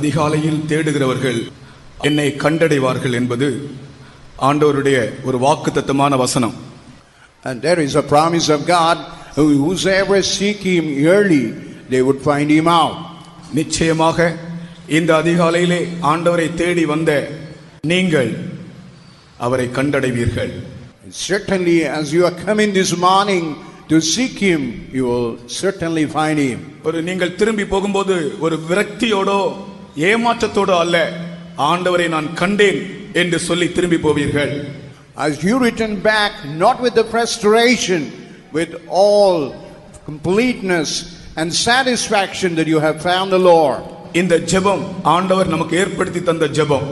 அதிகாலையில் தேடுகிறவர்கள் என்னை கண்டடைவார்கள் என்பது ஆண்டவருடைய ஒரு வாக்குத்தத்தமான வசனம். And there is a promise of God, whosoever seek him early, they would find him out. நிச்சயமாக இந்த அதிகாலையிலே ஆண்டவரை தேடி வந்த நீங்கள் அவரை கண்டடைவீர்கள். Certainly, as you are coming this morning to seek him, you will certainly find him. ஒரு நீங்கள் திரும்பி போகும்போது ஒரு விரக்தியோடோ ஏமாற்றத்தோடோ அல்ல, ஆண்டவரை நான் கண்டேன் என்று சொல்லி திரும்பி போவீர்கள். As you return back, not with the frustration, with all completeness and satisfaction that you have found the Lord. இந்த ஜெபம் ஆண்டவர் நமக்கு ஏற்படுத்தி தந்த ஜெபம்.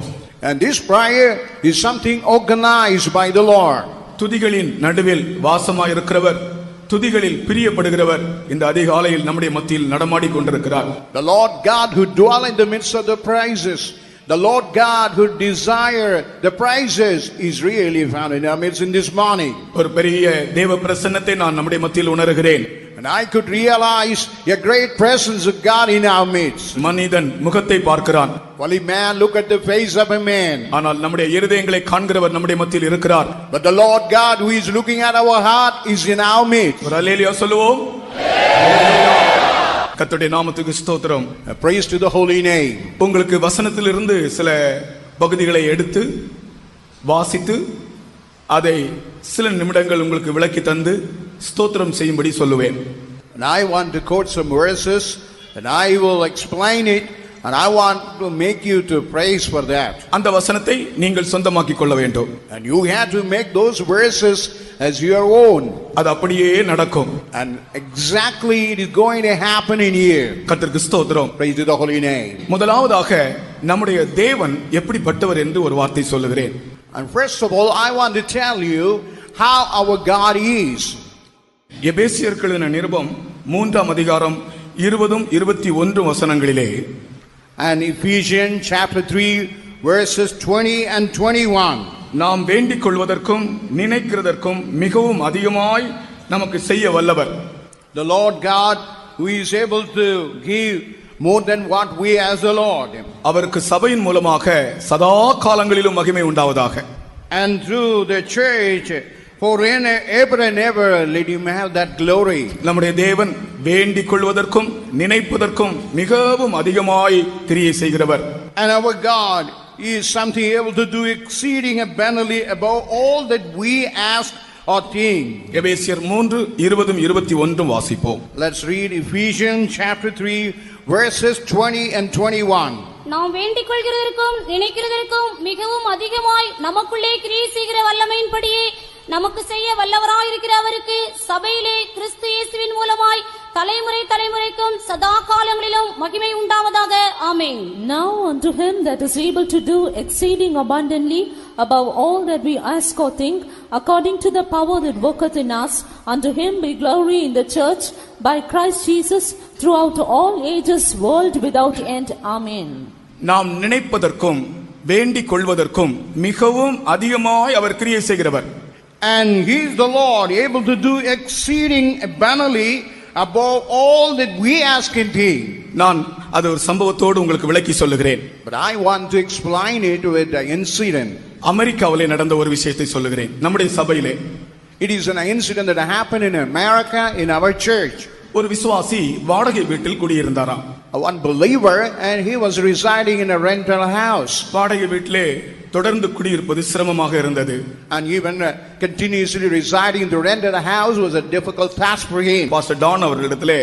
And this prayer is something organized by the Lord. துதிகளின் நடுவில் வாசமாய் இருக்கிறவர், துதிகளில் பிரியப்படுகிறவர் இந்த அதிகாலையில் நம்முடைய மத்தியில் நடமாடி கொண்டிருக்கிறார். The Lord God who dwell in the midst of the praises, the Lord God who desire the praises is really found in our midst in this morning. ஒரு பெரிய தேவ பிரசன்னத்தை நான் நம்முடைய மத்தியில் உணர்கிறேன். And I could realize a great presence of God in our midst. மனிதன் முகத்தை பார்க்கிறான், Only man look at the face of a man. ஆனால் நம்முடைய இருதயங்களை காண்கிறவர் நம்முடைய மத்தியில் இருக்கிறார். But the Lord God who is looking at our heart is in our midst. ஒரு அல்லேலூயா சொல்லுவோம். கர்த்தருடைய நாமத்துக்கு ஸ்தோத்திரம். Praise to the holy name. உங்களுக்கு வசனத்திலிருந்து சில பகுதிகளை எடுத்து வாசித்து அதை சில நிமிடங்கள் உங்களுக்கு விளக்கி தந்து ஸ்தோத்திரம் செய்யும்படி சொல்லுவேன். And I want to quote some verses and I will explain it and I want to make you to praise for that. அந்த வசனத்தை நீங்கள் சொந்தமாக்கிக் கொள்ள வேண்டும். And you have to make those verses as your own. அது அப்படியே நடக்கும். And exactly it is going to happen in here. கர்த்தருக்கு ஸ்தோத்திரம். Praise to the holy name. முதலாவதாக நம்முடைய தேவன் எப்படிப்பட்டவர் என்று ஒரு வார்த்தை சொல்லுகிறேன். And first of all, I want to tell you how our God is. எபேசியருக்கு எழுதின நிருபம் 3ஆம் அதிகாரம் 20-21 வசனங்களிலே, And Ephesians chapter 3 verses 20 and 21. நாம் வேண்டிக் கொள்வதற்கும் நினைக்கிறதற்கும் மிகவும் அதிகமாய் நமக்கு செய்ய வல்லவர். The Lord God who is able to give more than what we as the Lord. அவருக்கு சபையின் மூலமாக சதா காலங்களிலும் மகிமை உண்டாவதாக. And through the church forever ever and ever let him have that glory. நம்முடைய தேவன் வேண்டிக் கொள்வதற்கும் நினைப்பதற்கும் மிகவும் அதிகமாய் கிரியை செய்கிறவர். And our God is something able to do exceeding abundantly above all that we ask or think. எபேசியர் 3:20-21 வாசிப்போம். Let's read Ephesians chapter 3 verses 20 and 21. நாம் வேண்டிக் கொள்கிறதற்கும் நினைக்கிறதற்கும் மிகவும் அதிகமாய் நமக்குள்ளே கிரியை செய்கிற வல்லமையின்படியே நமக்கு செய்ய வல்லவராய் இருக்கிற அவருக்கு சபையிலே கிறிஸ்து இயேசுவின் மூலமாய் தலைமுறை தலைமுறைக்கும் சதா காலங்களிலும் மகிமை உண்டாவதாக. ஆமென். Now unto him that is able to do exceeding abundantly above all that we ask or think, according to the power that worketh in us, unto him be glory in the church by Christ Jesus throughout all ages, world without end. Amen. நாம் நினைப்பதற்கும் வேண்டிக் கொள்வதற்கும் மிகவும் அதிகமாய் அவர் கிரியை செய்கிறவர். And he is the Lord able to do exceeding abundantly above all that we ask and think. நான் அது ஒரு சம்பவத்தோடு உங்களுக்கு விளக்கி சொல்லுகிறேன். But I want to explain it with an incident. அமெரிக்காவிலே நடந்த ஒரு விஷயத்தை சொல்லுகிறேன். நம்முடைய சபையிலே It is an incident that happened in America in our church. ஒரு விசுவாசி வாடகை வீட்டில் குடியிருந்தாராம். One believer and he was residing in a rental house. வாடகை வீட்டிலே தொடர்ந்து குடியிருப்பது சிரமமாக இருந்தது. And even continuously residing in the rented house was a difficult task for him. Pastor Don அவர்களிடத்திலே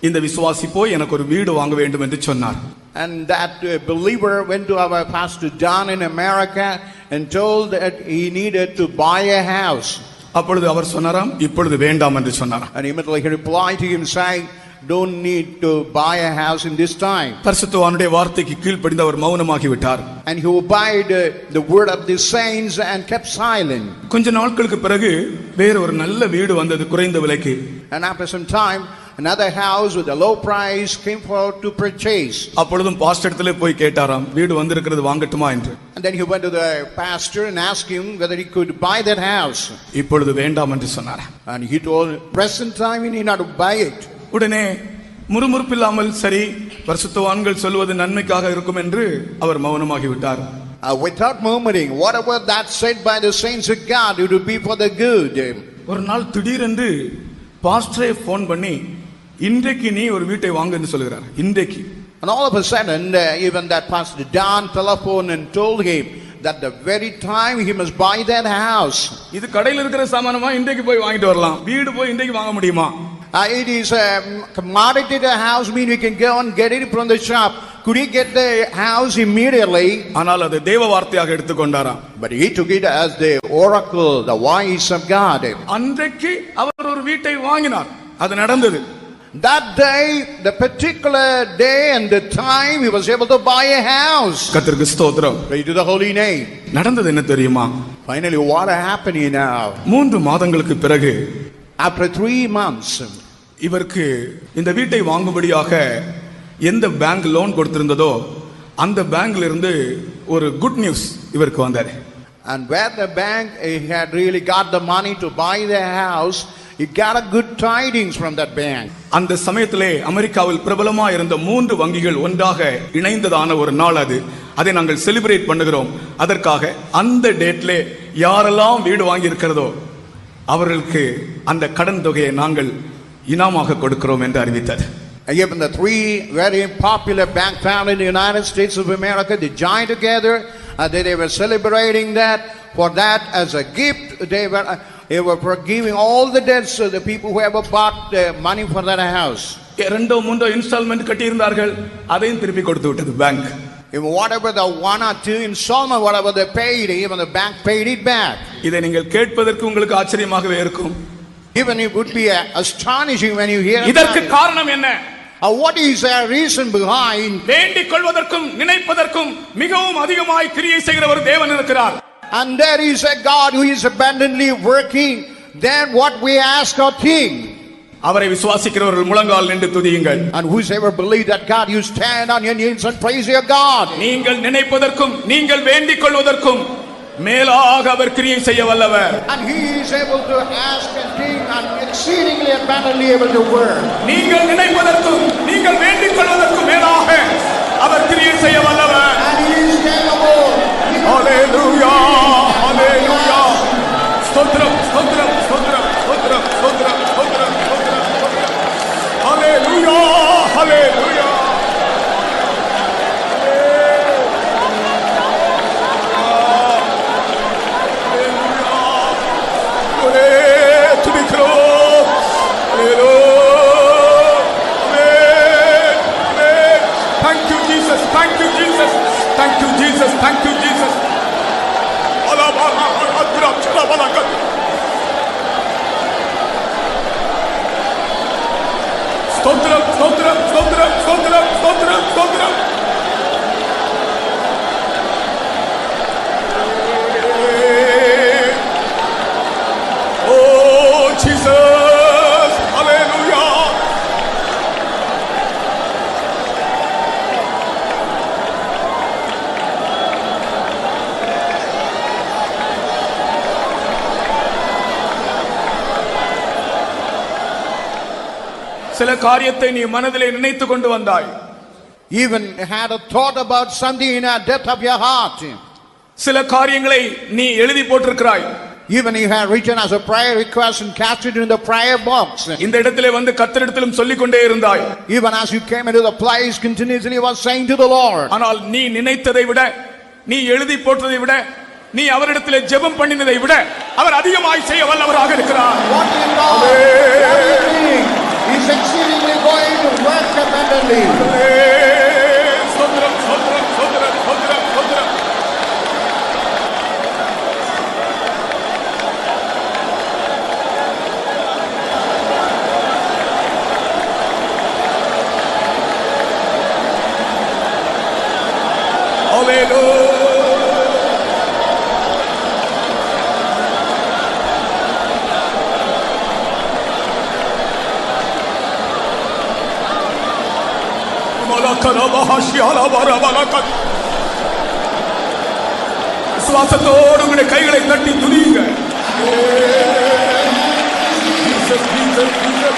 இந்த விசுவாசி போய் எனக்கு ஒரு வீடு வாங்க வேண்டும் என்று சொன்னார். And that believer went to our pastor Don in America and told that he needed to buy a house. அப்பொழுது அவர் சொன்னாராம், இப்பொழுது வேண்டாம் என்று சொன்னாராம். And immediately he replied to him saying, don't need to buy a house in this time. பரிசுத்தவானுடைய வார்த்தைக்கு கீழ்ப்படிந்து அவர் மௌனமாகி விட்டார். And he obeyed the word of the saints and kept silent. கொஞ்ச நாட்களுக்கு பிறகு வேற ஒரு நல்ல வீடு வந்தது குறைந்த விலைக்கு. And after some time another house with a low price came for to purchase. அப்பொழுதும் பாஸ்டர் இடத்திலே போய் கேட்டாராம், வீடு வந்திருக்கிறது வாங்கட்டுமா என்று. And then he went to the pastor and asked him whether he could buy that house. இப்பொழுது வேண்டாம் என்று சொன்னார். And he told present time he need not buy it. உடனே முறுமுறுப்பில்லாமல் சரி பரிசுத்தவான்கள் சொல்வது நன்மைக்காக இருக்கும் என்று அவர் மௌனமாகிவிட்டார். Without murmuring, whatever that said by the saints of God, it would be for the good. ஒரு நாள் திடீரென்று பாஸ்டரே போன் பண்ணி இன்றைக்கு நீ ஒரு வீட்டை வாங்குன்னு சொல்கிறார். இன்றைக்கு. And all of a sudden, even that Pastor Don telephoned and told him that the very time he must buy that house. இது கடையில் இருக்கிற சாமானமா இன்றைக்கு போய் வாங்கிட்டு வரலாம். வீடு போய் இன்றைக்கு வாங்க முடியுமா? It is a commodity to house, mean we can go and get it from the shop. Could he get the house immediately? ஆனால் அது தேவ வார்த்தையாக எடுத்துக்கொண்டாராம். But he took it as the oracle, the voice of God. அன்றைக்கு அவர் ஒரு வீட்டை வாங்கினார். அது நடந்தது. That day, the particular day and the time, he was able to buy a house. கர்த்தருக்கு ஸ்தோத்திரம். Praise to the holy name. நடந்தது என்ன தெரியுமா? Finally, what happened now? 3 மாதங்களுக்கு பிறகு After 3 months, இவருக்கு இந்த வீட்டை வாங்கும்படியாக எந்த பேங்க் லோன் கொடுத்திருந்ததோ அந்த பேங்க்ல இருந்து ஒரு குட் நியூஸ் இவருக்கு வந்தாரு. And where the bank had really got the money to buy the house, he got a good tidings from that bank. அந்த சமயத்திலே அமெரிக்காவில் பிரபலமா இருந்த 3 வங்கிகள் ஒன்றாக இணைந்ததான ஒரு நாள் அது. அதை நாங்கள் செலிப்ரேட் பண்ணுகிறோம். அதற்காக அந்த டேட்ல யாரெல்லாம் வீடு வாங்கி இருக்கிறதோ அவர்களுக்கு அந்த கடன் தொகையை நாங்கள் இனாமாக கொடுக்கிறோம் என்று அறிவித்தார். Even the 3 very popular bank found in the United States of America, they joined together and they were celebrating that. For that, as a gift, they were forgiving all the debts of the people who ever bought the money for that house. 2-3 instalment கட்டி இருந்தார்கள், அதையும் திருப்பி கொடுத்து விட்டது bank. Even whatever the 1 or 2 installment, whatever they paid, even the bank paid it back. இதை நீங்கள் கேட்பதற்கு உங்களுக்கு ஆச்சரியமாகவே இருக்கும். Even it would be astonishing when you hear. இதற்கு காரணம் என்ன? What is the reason behind? வேண்டிக் கொள்வதற்கும் நினைப்பதற்கும் மிகவும் அதிகமாய் கிரியை செய்கிற ஒரு தேவன் இருக்கிறார். And there is a God who is abundantly working than what we ask or think. அவரை விசுவாசிக்கிறவர்கள் முழங்கால் நின்று துதியுங்கள். And whosoever believe that God, you stand on your knees and praise your God. நீங்கள் நினைப்பதற்கும் நீங்கள் வேண்டிக் கொள்வதற்கும் மேலாக அவர் கிரியை செய்ய வல்லவர். And he is able to ask and think and exceedingly abundantly able to work. நீங்கள் நினைப்பதற்கும் நீங்கள் வேண்டிக் கொள்வதற்கும் மேலாக அவர் கிரியை செய்ய வல்லவர். And he is capable. ஹalleluya ஹalleluya ஸ்தோத்திரம் ஸ்தோத்திரம் ஸ்தோத்திரம் ஸ்தோத்திரம் ஸ்தோத்திரம் ஸ்தோத்திரம் ஹalleluya ஹalleluya Thank you, Jesus. Stotram, stotram, stotram, stotram, stotram, stotram. Oh, Jesus. Hallelujah. சில காரியத்தை நீ மனதிலே நினைத்து கொண்டு வந்தாய். Even had a thought about something in the depth of your heart. சில காரியங்களை நீ எழுதி போட்டிருக்கிறாய். Even you had written as a prayer request and cast it in the prayer box. இந்த இடத்திலே வந்து கர்த்தரிடத்திலும் சொல்லிக் கொண்டே இருந்தாய். Even as you came into the place, continuously was saying to the Lord. ஆனால் நீ நினைத்ததை விட நீ எழுதி போட்டதை விட நீ அவரிடத்திலே ஜெபம் பண்ணினதை விட அவர் அதிகமாய் செய்ய வல்லவராக இருக்கிறார். What in God is exceedingly going to work abundantly. ஸ்தோத்திரம் ஸ்தோத்திரம் ஸ்தோத்திரம் ஸ்தோத்திரம் ஸ்தோத்திரம். Hallelujah. விசுவாசத்தோடு உங்களுடைய கைகளை தட்டி துதியுங்க. Jesus, Jesus, Jesus.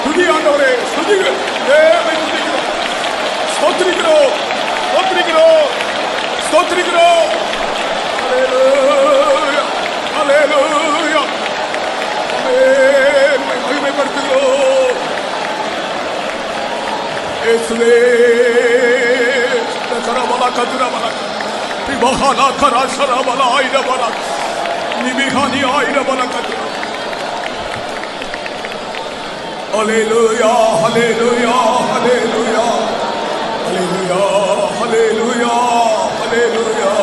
துதியாண்டவரே, துதிகள் தேவை துதிக்கிறோம், ஸ்தோத்திரிக்கிறோம், ஸ்தோத்திரிக்கிறோம், ஸ்தோத்திரிக்கிறோம். ஹல்லேலூயா, ஹல்லேலூயா, ஆமென். மகிமைப்படுத்துகிறோம் இயேசுவே. கரபல கதுரபல விபஹல கரசரபல ஐரபல நிபிஹனி ஐரபல கதுர. Hallelujah, hallelujah, hallelujah, hallelujah, hallelujah, hallelujah.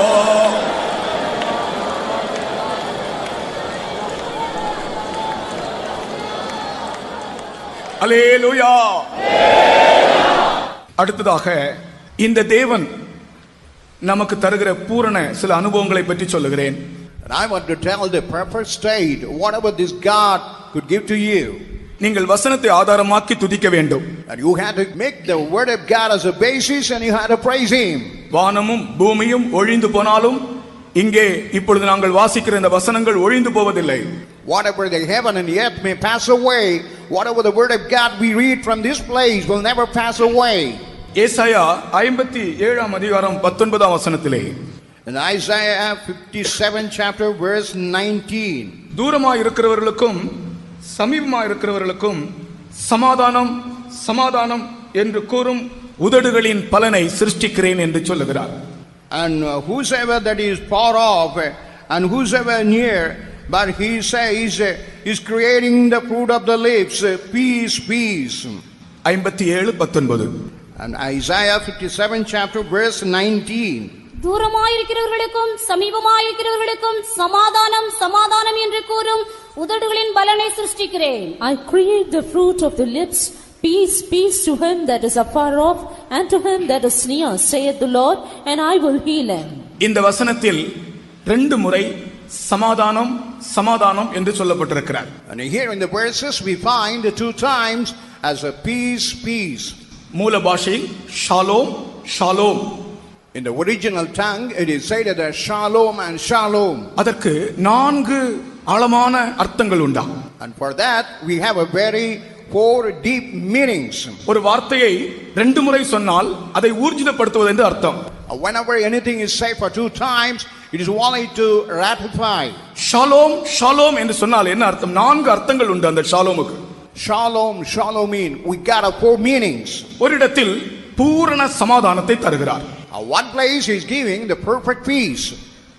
Hallelujah. அடுத்ததாக இந்த தேவன் நமக்கு தருகிற பூரண சில அனுபவங்களை பற்றி சொல்லுகிறேன். And I want to tell the perfect state, whatever this God could give to you. நீங்கள் வசனத்தை ஆதாரமாக்கி துதிக்க வேண்டும். And you had to make the word of God as a basis and you had to praise Him. வானமும் பூமியும் ஒழிந்து போனாலும் இங்கே இப்பொழுது நாங்கள் வாசிக்கிற இந்த வசனங்கள் ஒழிந்து போவதில்லை. Whatever the heaven and the earth may pass away, whatever the word of God we read from this place will never pass away. ஏசாயா 57 அதிகாரம் 19 வசனத்திலே, In Isaiah 57 chapter verse 19. தூரமாய் இருக்கிறவர்களுக்கும் சமீபமாய் இருக்கிறவர்களுக்கும் சமாதானம் சமாதானம் என்று கூறும் உதடுகளின் பலனை சிருஷ்டிக்கிறேன் என்று சொல்லுகிறார். And whosoever that is far off and whosoever near, but he says is creating the fruit of the lips, peace, peace. 57:19. And Isaiah 57 chapter verse 19. தூரமாயிருக்கிறவர்களுக்கும் சமீபமாயிருக்கிறவர்களுக்கும் சமாதானம் சமாதானம் என்று கூறும் உதடுகளின் பலனை சிருஷ்டிக்கிறேன். I create the fruit of the lips, peace, peace to him that is afar off and to him that is near, saith the Lord, and I will heal him. இந்த வசனத்தில் 2 முறை சமாதானம் சமாதானம் என்று சொல்லப்பட்டிருக்கிறார். And here in the verses we find 2 times as a peace, peace. மூல பாஷையில் Shalom Shalom. In the original tongue it is said that shalom and shalom. அதற்கு 4 ஆழமான அர்த்தங்கள் உண்டா. And for that we have a very 4 deep meanings. ஒரு வார்த்தையை 2 முறை சொன்னால் அதை ஊர்ஜிதப்படுத்துவது என்று அர்த்தம். Whenever anything is said for 2 times, it is only to ratify. Shalom Shalom என்று சொன்னால் என்ன அர்த்தம்? 4 அர்த்தங்கள் உண்டு அந்த ஷாலோமுக்கு. Shalom, shalom mean we got 4 meanings. ஒரு இடத்தில் பூரண சமாதானத்தை தருகிறார். One place is giving the perfect peace.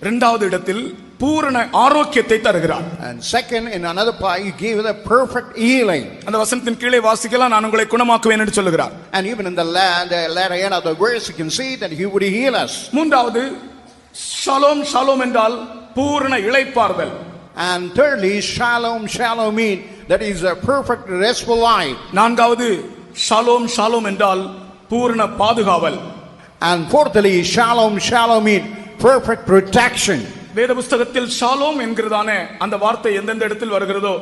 இரண்டாவது இடத்தில் பூரண ஆரோக்கியத்தை தருகிறார். And second, in another place, he gave the perfect healing. அந்த வசனத்தின் கீழே வாசிக்கலாம், நான் உங்களை குணமாக்குவேன் என்று சொல்லுகிறார். And even in the latter end of the verse, you can see that he would heal us. மூன்றாவது ஷாலோம் ஷாலோம் என்றால் பூரண இளைப்பாறுதல். And thirdly, shalom, shalom mean that is a perfect restful life. நான்காவது ஷாலோம் ஷாலோம் என்றால் பூரண பாதுகாவல். And fourthly, shalom, shalom mean perfect protection. வேத புஸ்தகத்தில் ஷாலோம் என்கிறதான அந்த வார்த்தை எந்தெந்த இடத்தில் வருகிறதோ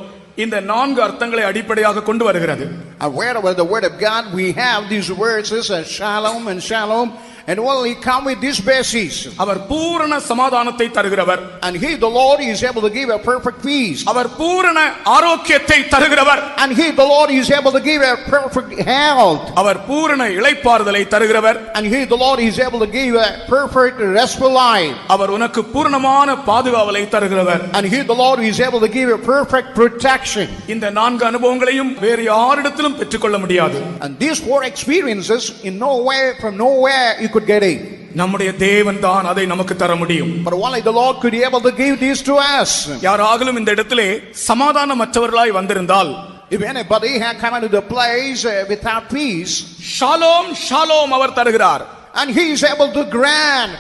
இந்த 4 அர்த்தங்களை அடிப்படையாக கொண்டு வருகிறது. And wherever the word of God we have these verses as shalom and shalom, and only come with this basis. அவர் பூரண சமாதானத்தை தருகிறவர். And he, the Lord, is able to give a perfect peace. அவர் பூரண ஆரோக்கியத்தை தருகிறவர். And he, the Lord, is able to give a perfect health. அவர் பூரண இளைப்பாறுதலை தருகிறவர். And he, the Lord, is able to give a perfect restful life. அவர் உனக்கு பூரணமான பாதுகாவலை தருகிறவர். And he, the Lord, is able to give a perfect protection. இந்த 4 அனுபவங்களையும் வேறு யாரிடத்திலும் பெற்றுக்கொள்ள முடியாது. And these 4 experiences in no way from nowhere you could get it. நம்முடைய தேவன் தான் அதை நமக்கு தர முடியும். But only the Lord could be able to give these to us. யாராகிலும் இந்த இடத்திலே சமாதானமற்றவர்களாய் வந்திருந்தால், If anybody had come into the place without peace, shalom shalom அவர் தருகிறார். and he is able to grant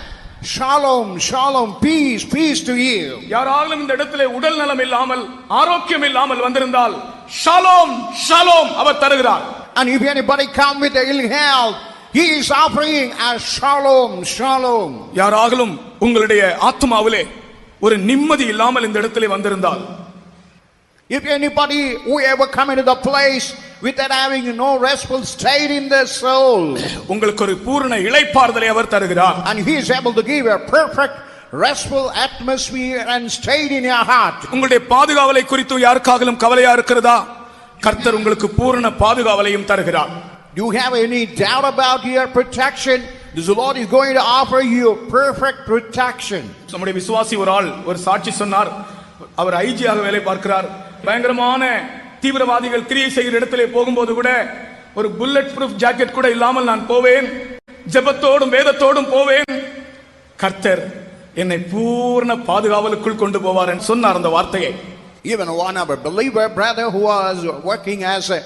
shalom, shalom, peace, peace to you. யாராகிலும் இந்த இடத்திலே உடல் நலம் இல்லாமல் ஆரோக்கியம் இல்லாமல் வந்திருந்தால் ஷாலோம் ஷாலோம் அவர் தருகிறார். And if anybody come with the ill health, he is offering as shalom, shalom. யாராகிலும் உங்களுடைய ஆத்மாவிலே ஒரு நிம்மதி இல்லாமல் இந்த இடத்திலே வந்திருந்தால், If anybody who ever come into the place without having no restful state in their soul, உங்களுக்கு ஒரு பூரண இளைப்பாறுதலை அவர் தருகிறார். and he is able to give a perfect restful atmosphere and state in your heart. உங்களுடைய பாதுகாவலை குறித்து யாருக்காகவும் கவலையா இருக்கிறதா? கர்த்தர் உங்களுக்கு பூரண பாதுகாவலையும் தருகிறார். Do you have any doubt about your protection? The Lord is going to offer you perfect protection. நம்முடைய விசுவாசி ஒரு ஆள் ஒரு சாட்சி சொன்னார். அவர் ஐஜியாக வேலை பார்க்கிறார். பயங்கரமான தீவிரவாதிகள் கிரியை செய்கிற இடத்திலே போகும்போது கூட ஒரு புல்லட் ப்ரூஃப் ஜாக்கெட் கூட இல்லாமல் நான் போவேன், ஜெபத்தோடும் வேதத்தோடும் போவேன், கர்த்தர் என்னை பூர்ண பாதுகாவலுக்குள் கொண்டு போவார் என்று சொன்னார் அந்த வார்த்தையை. Even one of our believer brother who was working as a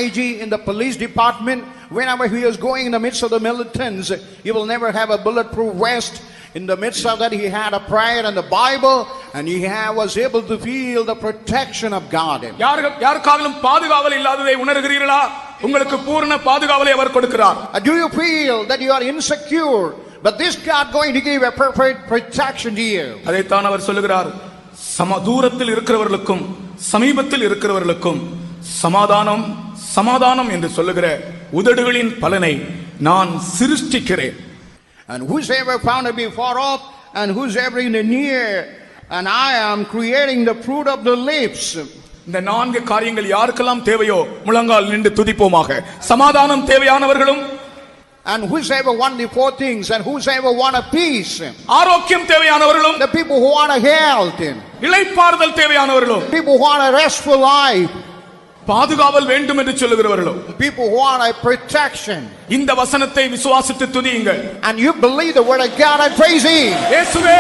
IG in the police department, whenever he was going in the midst of the militants, he will never have a bulletproof vest. In the midst of that, he had a prayer and the Bible, and he was able to feel the protection of God. யாருக்காகவும் பாதுகாவல் இல்லாததை உணர்கிறீர்களா? உங்களுக்கு பூரண பாதுகாவலை அவர் கொடுக்கிறார். Do you feel that you are insecure, but this God going to give a perfect protection to you? அதைத்தான் அவர் சொல்லுகிறார். தூரத்தில் இருக்கிறவர்களுக்கும் சமீபத்தில் இருக்கிறவர்களுக்கும் சமாதானம் சமாதானம் என்று சொல்லுகிற உதடுகளின் பலனை நான் சிருஷ்டிக்கிறேன். And whosoever found to be far off, and whosoever in the near, and I am creating the fruit of the lips. இந்த நான்கு காரியங்கள் யாருக்கெல்லாம் தேவையோ முழங்கால் நின்று துதிப்போமாக. சமாதானம் தேவையானவர்களும், and whosoever want the four things, and whosoever want a peace, ஆரோக்கியம் தேவையானவர்களும், the people who want a health, இளைப்பாறுதல் தேவையானவர்களும், people who want a restful life, பாதுகாவல் வேண்டும் என்று சொல்லுகிறவர்களும், people who want a protection. இந்த வசனத்தை விசுவாசித்து துதியுங்கள். And you believe the word of God and praise him. இயேசுவே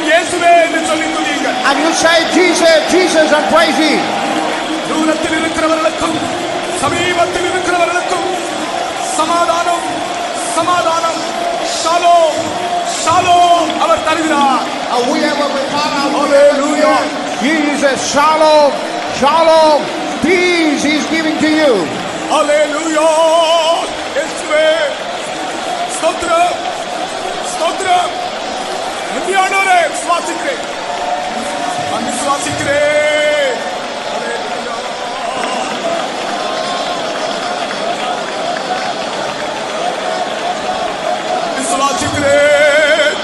இயேசுவே என்று சொல்லி துதியுங்கள். And you say Jesus Jesus and praise him. தூரத்தில் இருக்கிறவர்களுக்கும் சமீபத்தில் இருக்கிறவர்களுக்கும் சமாதானம் சமாதானம் ஷாலோம் ஷாலோம் அவர் தருகிறார். And we have a hallelujah. Jesus shalom shalom peace he is giving to you. Hallelujah. இயேசுவே ஸ்தோத்திரம் ஸ்தோத்திரம். இந்தியானோரே விசுவாசிக்கிறேன், நான் விசுவாசிக்கிறேன். விசுவாசிக்கிறேன்.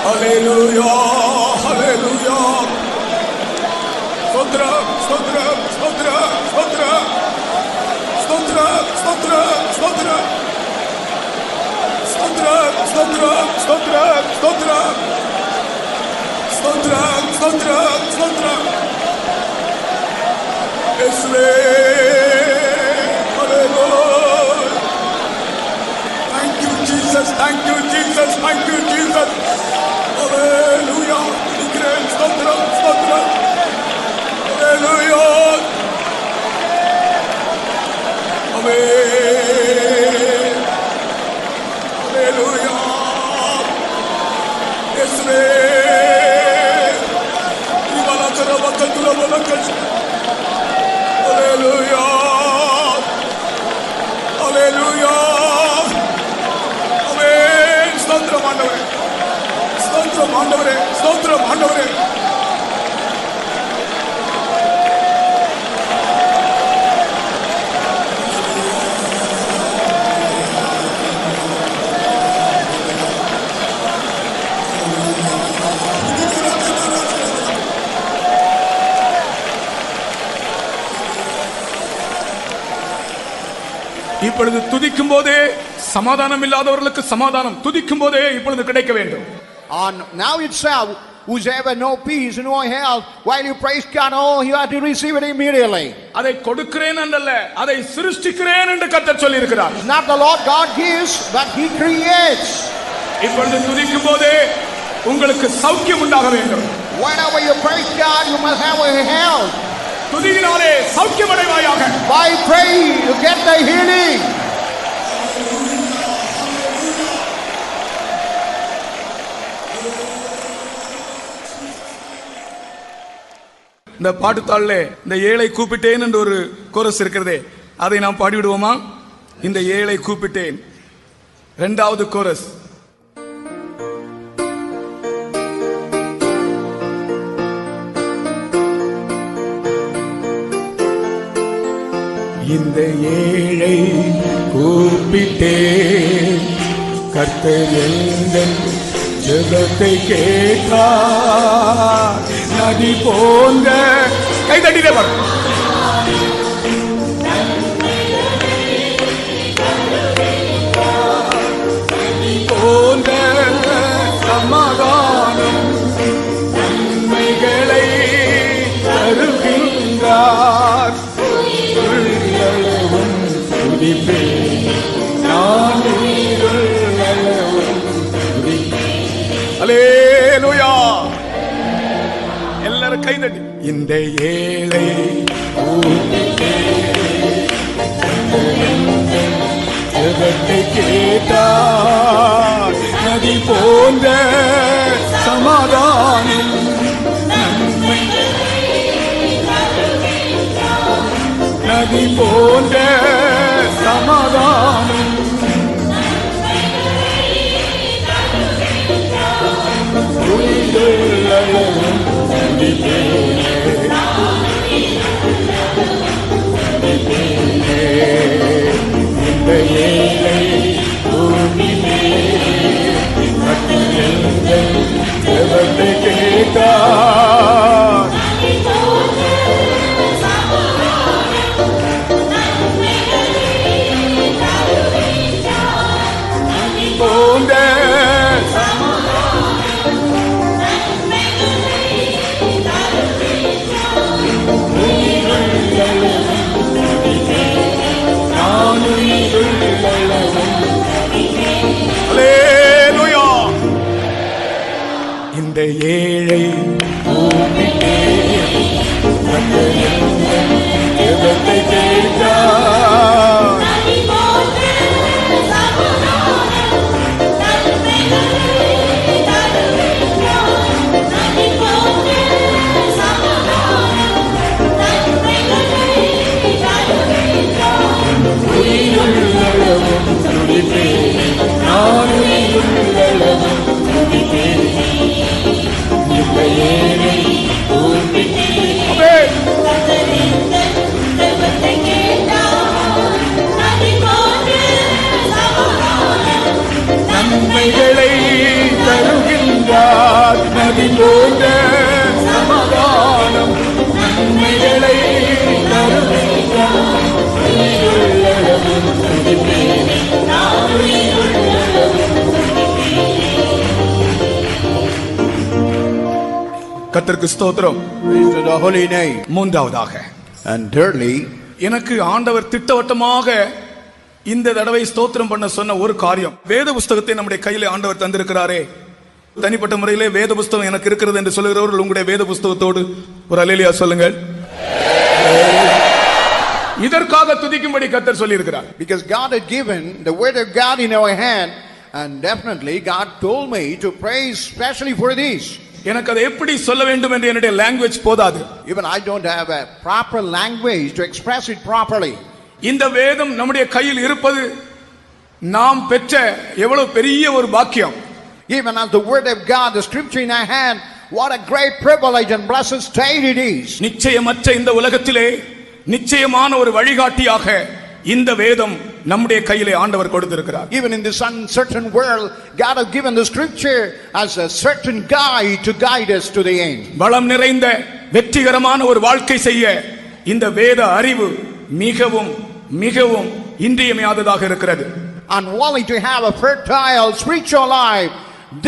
Hallelujah. Hallelujah. ஸ்தோத்திரம் ஸ்தோத்திரம் ஸ்தோத்திரம் ஸ்தோத்திரம் ஸ்தோத்திரம் ஸ்தோத்திரம் ஸ்தோத்திரம் ஸ்தோத்திரம் ஸ்தோத்திரம் ஸ்தோத்திரம் ஸ்தோத்திரம் ஸ்தோத்திரம் ஸ்தோத்திரம் ஸ்தோத்திரம் இயேசுவே. Hallelujah. Thank you Jesus, thank you Jesus, thank you Jesus. Hallelujah. ஸ்தோத்திரம் ஸ்தோத்திரம். Hallelujah. Amen. Hallelujah. Yesme. Ibala taraba katura balakash. Hallelujah. Hallelujah. Amen. Stotram ஆண்டவரே. Stotram ஆண்டவரே. Stotram ஆண்டவரே. இப்பொழுது துதிக்கும் போதே சமாதானம் இல்லாதவர்களுக்கு சமாதானம் துதிக்கும் போதே இப்பொழுது கிடைக்க வேண்டும். On now itself, whosoever no peace, no health, while you praise God, oh, you have to receive it immediately. அதை கொடுக்கிறேன் என்றல்ல, அதை சிருஷ்டிக்கிறேன் என்று கர்த்தர் சொல்லி இருக்கிறார். It's not the Lord God gives, but he creates. இப்பொழுது துதிக்கும் போதே உங்களுக்கு சௌக்கியம் உண்டாக வேண்டும். Whenever you praise God, you must have a health. துதியினாலே சௌக்கியம் அடைவாயாக. By praise you get the healing. இந்த பாட்டுத்தாள்ல இந்த ஏழை கூப்பிட்டேன் என்று ஒரு கோரஸ் இருக்கிறதே, அதை நாம் பாடிவிடுவோமா? இந்த ஏழை கூப்பிட்டேன், இரண்டாவது கோரஸ். இந்த ஏழை கூப்பிட்டே கர்த்தர் எங்கள் ஜெபத்தை கேட்டார். நதி போன்ற கை தட்டிட்டே பாரு. போன்ற சமாதானம் நன்மைகளை தருகின்றார். உள்ளளவும் துதிப்பேன் நான் உள்ளளவும் துதிப்பேன். அல்லேலூயா. எல்லாரும் கை தட்டி. இந்த ஏழை ஜெபத்தை கேட்டார். நதி போன்ற சமாதானம் நதி போன்ற சமாதானம் உள்ளளவும் துதிப்பேனே. இந்த ஏழை பூமியிலே கர்த்தர் ஜெபத்தை கேட்டார். போன்ற அல்லேலூயா. இந்த ஏழை கூப்பிட்டே கர்த்தர் ஜெபத்தை கேட்டார். நன்மைகளை தருகின்றார். நதி போன்ற சமாதானம் நன்மைகளை தருகின்றார். கர்த்தருக்கு ஸ்தோத்திரம். Praise to the holy name. மூன்றாவதாக And thirdly, எனக்கு ஆண்டவர் திட்டவட்டமாக இந்த தடவை ஸ்தோத்திரம் பண்ண சொன்ன ஒரு காரியம், வேத புஸ்தகத்தை நம்முடைய கையிலே ஆண்டவர் தந்திருக்கிறாரே. தனிப்பட்ட முறையிலே வேத புஸ்தகம் எனக்கு இருக்கிறது என்று சொல்லுகிறவர்கள் உங்களுடைய வேத புஸ்தகத்தோடு ஒரு அல்லேலூயா சொல்லுங்கள். இதற்காக துதிக்கும்படி கர்த்தர் சொல்லி இருக்கிறார். because God had given the word of God in our hand, and definitely God told me to praise especially for this. எனக்கு அதை எப்படி சொல்ல வேண்டும் என்று என்னுடைய லாங்குவேஜ் போதாது. Even I don't have a proper language to express it properly. இந்த வேதம் நம்முடைய கையில் இருப்பது நாம் பெற்ற எவ்வளவு பெரிய ஒரு பாக்கியம். Even as the word of God, the scripture in our hand, what a great privilege and blessed state it is. நிச்சயமற்ற இந்த உலகத்திலே நிச்சயமான ஒரு வழிகாட்டியாக இந்த வேதம் நம்முடைய கையிலே ஆண்டவர் கொடுத்திருக்கிறார். Even in this uncertain world, God has given the scripture as a certain guide to guide us to the end. வளம் நிறைந்த வெற்றிகரமான ஒரு வாழ்க்கை செய்ய இந்த வேத அறிவு மிகவும் மிகவும் இன்றியமையாததாக இருக்கிறது. And wanting to have a fertile spiritual life,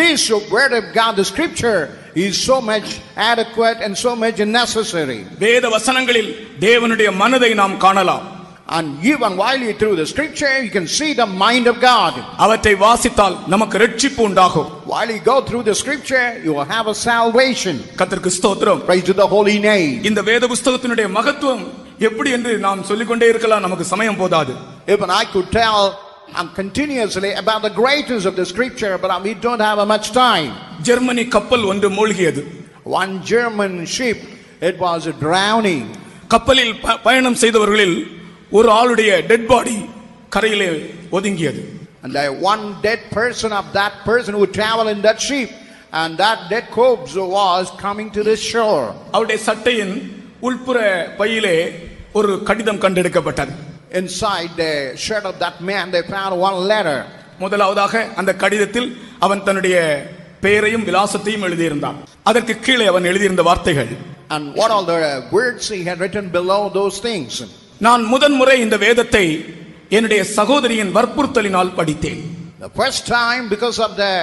this word of God, the scripture, is so much adequate and so much necessary. வேத வசனங்களில் தேவனுடைய மனதை நாம் காணலாம். And even while you through the scripture, you can see the mind of God. அவற்றை வாசித்தால் நமக்கு இரட்சிப்பு உண்டாகும். While you go through the scripture, you will have a salvation. கர்த்தருக்கு ஸ்தோத்திரம். Praise to the holy name. இந்த வேத புஸ்தகத்தினுடைய மகத்துவம் எப்படி என்று நாம் சொல்லிக்கொண்டே இருக்கலாம், நமக்கு சமயம் போதாது. Even I could tell continuously about the greatness of the scripture, but we don't have much time. Germany கப்பல் ஒன்று மூழ்கியது. One German ship, it was drowning. கப்பலில் பயணம் செய்தவர்களில் ஒரு ஆளுடைய டெட் பாடி கரையிலே ஒதுங்கியது. And one dead person of that person who traveled in that ship, and that dead corpse was coming to the shore. அவருடைய சட்டையின் உள்புற பையிலே ஒரு கடிதம் கண்டெடுக்கப்பட்டது. inside the shirt of that man, they found one letter. முதலாவதாக அந்த கடிதத்தில் அவன் தன்னுடைய பெயரையும் விலாசத்தையும் எழுதியிருந்தான். அதற்கு கீழே அவன் எழுதியிருந்த வார்த்தைகள், And what all the words he had written below those things. நான் முதன்முறை இந்த வேதத்தை என்னுடைய சகோதரியின் வற்புறுத்தலினால் படித்தேன். The first time, because of the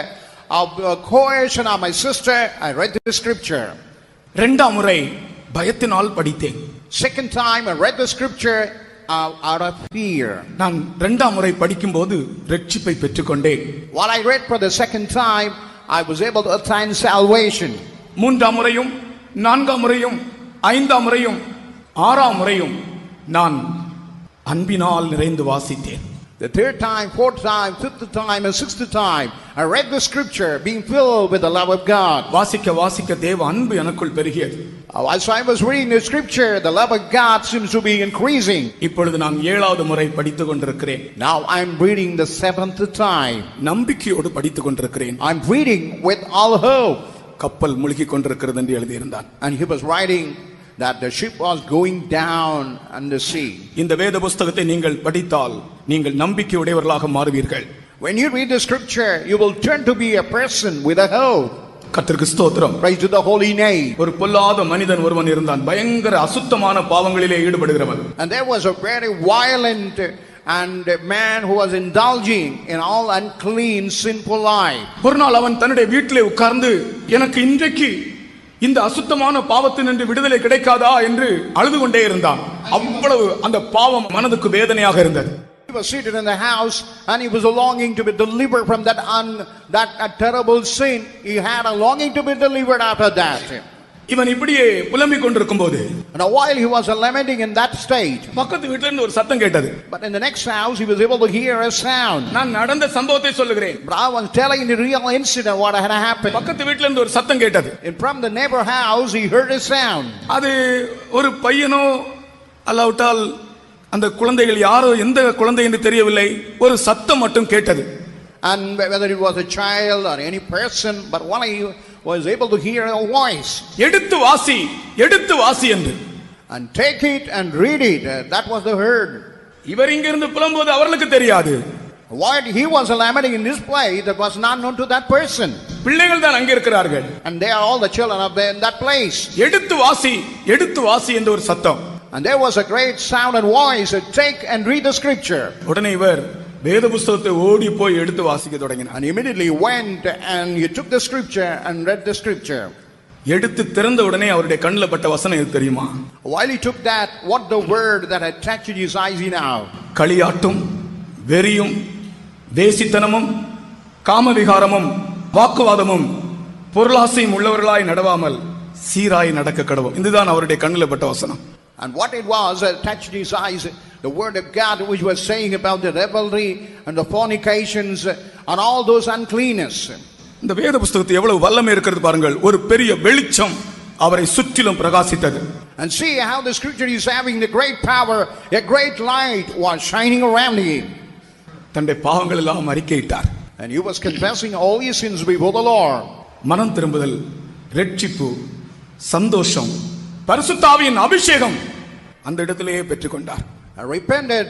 coercion of my sister, I read the scripture. இரண்டாம் முறை பயத்தினால் படித்தேன். Second time, I read the scripture out of fear. நான் இரண்டாம் முறை படிக்கும்போது ரட்சிப்பை பெற்றுக்கொண்டேன். While I read for the second time, I was able to attain salvation. மூன்றாம் முறையும் நான்காம் முறையும் ஐந்தாம் முறையும் ஆறாம் முறையும் நான் அன்பினால் நிறைந்து வாசித்தேன். The third time, fourth time, fifth time, and sixth time, I read the scripture, being filled with the love of God. வாசிக்க வாசிக்க தேவ அன்பு எனக்குள் பெருகியது. As I was reading the scripture, the love of God seems to be increasing. இப்பொழுது நான் ஏழாவது முறை படித்துக் கொண்டிருக்கிறேன். Now I'm reading the seventh time. நம்பிக்கையோடு படித்துக் கொண்டிருக்கிறேன். I'm reading with all hope. கப்பல் முழுகிக் கொண்டிருக்கிறது என்று எழுதியிருந்தான். And he was writing that the ship was going down on the sea. இந்த வேத புத்தகத்தை நீங்கள் படித்தால் நீங்கள் நம்பிக்கையுடையவர்களாக மாறுவீர்கள். When you read the scripture, you will turn to be a person with a hope. கர்த்தருக்கு ஸ்தோத்திரம். Praise to the holy name. ஒரு பொல்லாத மனிதன் ஒருவன் இருந்தான், பயங்கர அசுத்தமான பாவங்களிலே ஈடுபடுகிறவன். And there was a very violent and a man who was indulging in all unclean sinful life. ஒரு நாள் அவன் தன்னுடைய வீட்டிலே உட்கார்ந்து, எனக்கு இன்றைக்கு இந்த அசுத்தமான பாவத்தினின்று விடுதலை கிடைக்காதா என்று அழுது கொண்டே இருந்தான். அவ்வளவு அந்த பாவம் மனதுக்கு வேதனையாக இருந்தது. He was seated in the house and he was longing to be delivered from that terrible sin. He had a longing to be delivered after that. இவன் இப்படியே புலம்பிக் கொண்டிருக்கும் போது, And while he was lamenting in that state, பக்கத்து வீட்டில இருந்து ஒரு சத்தம் கேட்டது. but in the next house he was able to hear a sound. நான் நடந்த சம்பவத்தை சொல்லுகிறேன். But I was telling the real incident what had happened. பக்கத்து வீட்டில இருந்து ஒரு சத்தம் கேட்டது. And from the neighbor house he heard a sound. அது ஒரு பையனோ அல்லாவிட்டால் அந்த குழந்தைகள் யாரோ, எந்த குழந்தை என்று தெரியவில்லை, ஒரு சத்தம் மட்டும் கேட்டது. And whether it was a child or any person, but one he was able to hear a voice. எடுத்து வாசி, எடுத்து வாசி என்று. And take it and read it. That was the word. இவர் இங்கிருந்து புலம்புவது அவர்களுக்கு தெரியாது. What he was lamenting in this place, that was not known to that person. பிள்ளைகள் தான் அங்கே இருக்கிறார்கள். And they are all the children of that place. எடுத்து வாசி, எடுத்து வாசி என்ற ஒரு சத்தம். And there was a great sound and voice. Take and read the scripture. உடனே இவர் வேத புத்தகத்தை ஓடி போய் எடுத்து வாசிக்க தொடங்கினார். And immediately went and he took the scripture and read the scripture. எடுத்து திறந்த உடனே அவருடைய கண்ணில் பட்ட வசனம் எது தெரியுமா? While he took that, what the word that attracted his eyes now? களியாட்டும் வெறியும் வேசித்தனமும் காமவிகாரமும் வாக்குவாதமும் பொருளாசையும் உள்ளவர்களாய் நடவாமல் சீராய் நடக்க கடவும். இதுதான் அவருடைய கண்ணில் பட்ட வசனம். And what it was that touched his eyes, the word of God which was saying about the revelry and the fornications and all those uncleanness. இந்த வேத புத்தகத்தில் எவ்வளவு வல்லமை இருக்கிறது பாருங்கள். ஒரு பெரிய வெளிச்சம் அவரை சுற்றிலும் பிரகாசித்தது. And see how the scripture is having the great power, a great light was shining around him. தன்னுடைய பாவங்கள் எல்லாம் அறிக்கையிட்டார். And he was confessing all his sins before the Lord. மனம் திரும்புதல், இரட்சிப்பு, சந்தோஷம், பரிசுத்த ஆவியின் அபிஷேகம் அந்த இடத்திலேயே பெற்றுக்கொண்டார். And repented,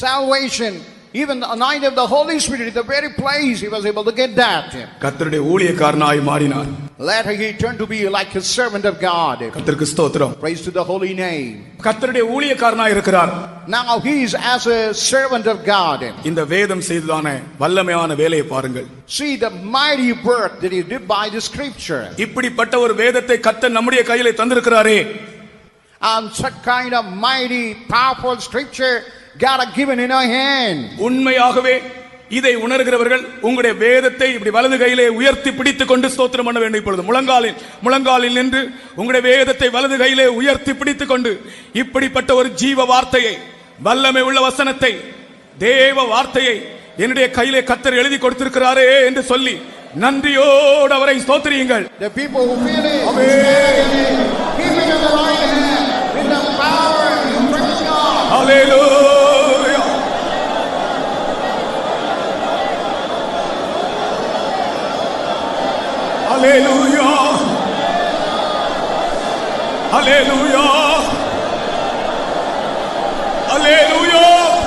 salvation, even the anointing of the Holy Spirit, the very place he was able to get that. கர்த்தருடைய ஊழியக்காரனாய் மாறினார். Later he turned to be like a servant of God. கர்த்தருக்கு ஸ்தோத்திரம். Praise to the holy name. கர்த்தருடைய ஊழியக்காரனாய் இருக்கிறார். Now he is as a servant of God. இந்த வேதம் செய்ததான வல்லமையான வேலையை பாருங்கள். See the mighty work that he did by the scripture. இப்படிப்பட்ட ஒரு வேதத்தை கர்த்தர் நம்முடைய கையிலே தந்திருக்கிறாரே. And such kind of mighty powerful scripture God has given in our hand. உண்மையாகவே இதை உணர்கிறவர்கள் உங்களுடைய வேதத்தை இப்படி வலது கையிலே உயர்த்தி பிடித்துக் கொண்டு ஸ்தோத்திரம் பண்ண வேண்டும். இப்பொழுது முழங்காலில் நின்று உங்களுடைய வேதத்தை வலது கையிலே உயர்த்தி பிடித்துக் கொண்டு இப்படிப்பட்ட ஒரு ஜீவ வார்த்தையை, வல்லமை உள்ள வசனத்தை, தேவ வார்த்தையை என்னுடைய கையிலே கர்த்தர் எழுதி கொடுத்திருக்கிறாரே என்று சொல்லி நன்றியோடு அவரை ஸ்தோத்திரியுங்கள். The people who feel it, keep it in the right hand with the power and praise God. Hallelujah. Hallelujah. Hallelujah. Hallelujah.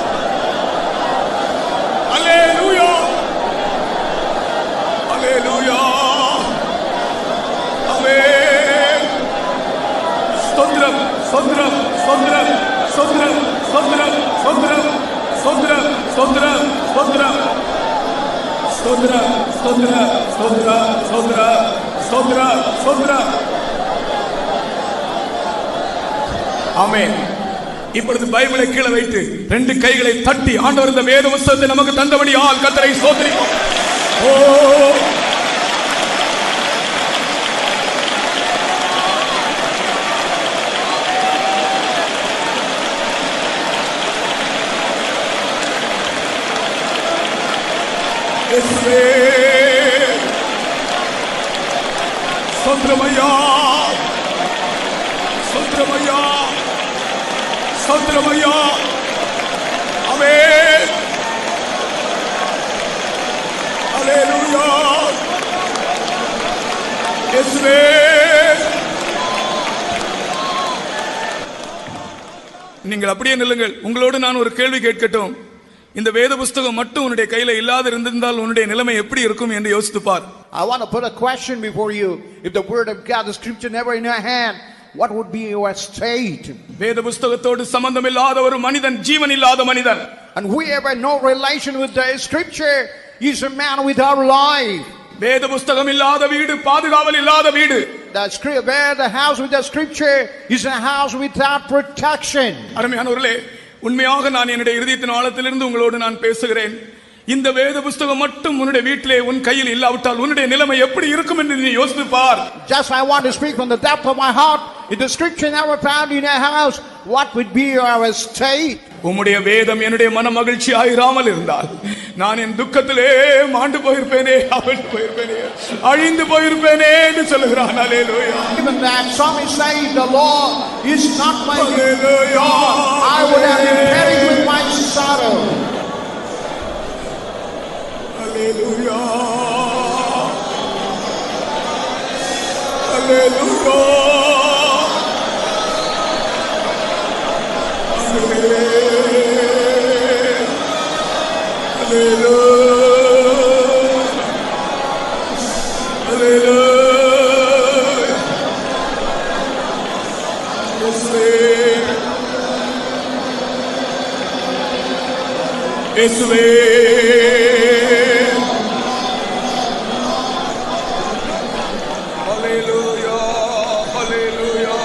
சொந்தரம் சொந்தரம் சொந்தரம் சொந்தரம் சொந்தரம் சொந்தரம் சொந்தரம் சொந்தரம் சொந்தரம் சொந்தரம் சொந்தரம் சொந்தரம் சொந்தரம் சொந்தரம். ஆமென். இப்பொழுது பைபிளை கீழே வைத்து 2 கைகளை தட்டி ஆண்டவர் இந்த வேத புத்தகத்தை நமக்கு தந்தபடியால் கர்த்தரை ஸ்தோத்திரிப்போம். ஓ இயேசுவே ஸ்தோத்திரமையா ஸ்தோத்திரமையா ஸ்தோத்திரமையா. ஆமென். ஹல்லேலூயா. இயேசுவே நீங்கள் அப்படியே நில்லுங்கள். உங்களோடு நான் ஒரு கேள்வி கேட்கட்டும். இந்த வேத புத்தகம் மட்டும் உன்னுடைய கையில இல்லாத இருந்திருந்தால் உன்னுடைய நிலைமை எப்படி இருக்கும் என்று யோசித்து பார். I want to put a question before you. If the word of God, the scripture never in your hand, what would be your state? வேத புத்தகத்தோடு சம்பந்தம் இல்லாத ஒரு மனிதன் ஜீவன் இல்லாத மனிதன். And whoever no relation with the scripture is a man without life. வேத புத்தகம் இல்லாத வீடு பாதுகாவல் இல்லாத வீடு. Where the house with the scripture is a house without protection. அருமையானவர்களே, உண்மையாக நான் என்னுடைய இதயத்தின் ஆழத்திலிருந்து உங்களோடு நான் பேசுகிறேன். இந்த வேத புத்தகம் மட்டும் உன்னுடைய வீட்டிலே உன் கையில் இல்லாவிட்டால் உன்னுடைய நிலைமை எப்படி இருக்கும் என்று நீ யோசித்து பார். Just I want to speak from the depth of my heart. If the scripture never found in a house, what would be our state? உம்முடைய வேதம் என்னுடைய மன மகிழ்ச்சியாயிராமல் இருந்தால் நான் என் துக்கத்திலே மாண்டு போயிருப்பேனே, அவிழ்ந்து போயிருப்பேனே, அழிந்து போயிருப்பேனே என்று சொல்லுகிறான். ஹல்லேலூயா. Even that psalmist says, the Lord is not my Hallelujah. I would have been perished with my sorrow. Hallelujah. Hallelujah. இயேசுவே ஹல்லேலூயா ஹல்லேலூயா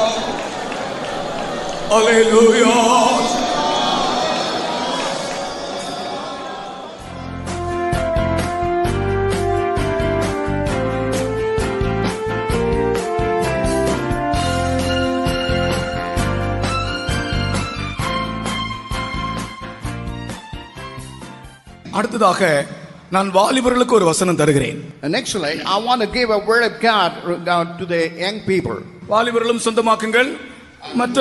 ஹல்லேலூயா. அடுத்ததாக நான் வாலிபர்களுக்கு ஒரு வசனம் தருகிறேன். Nextly, I want to give a word of God to the young people. வாலிபர்களும் சொந்தமாக்குங்கள், மற்ற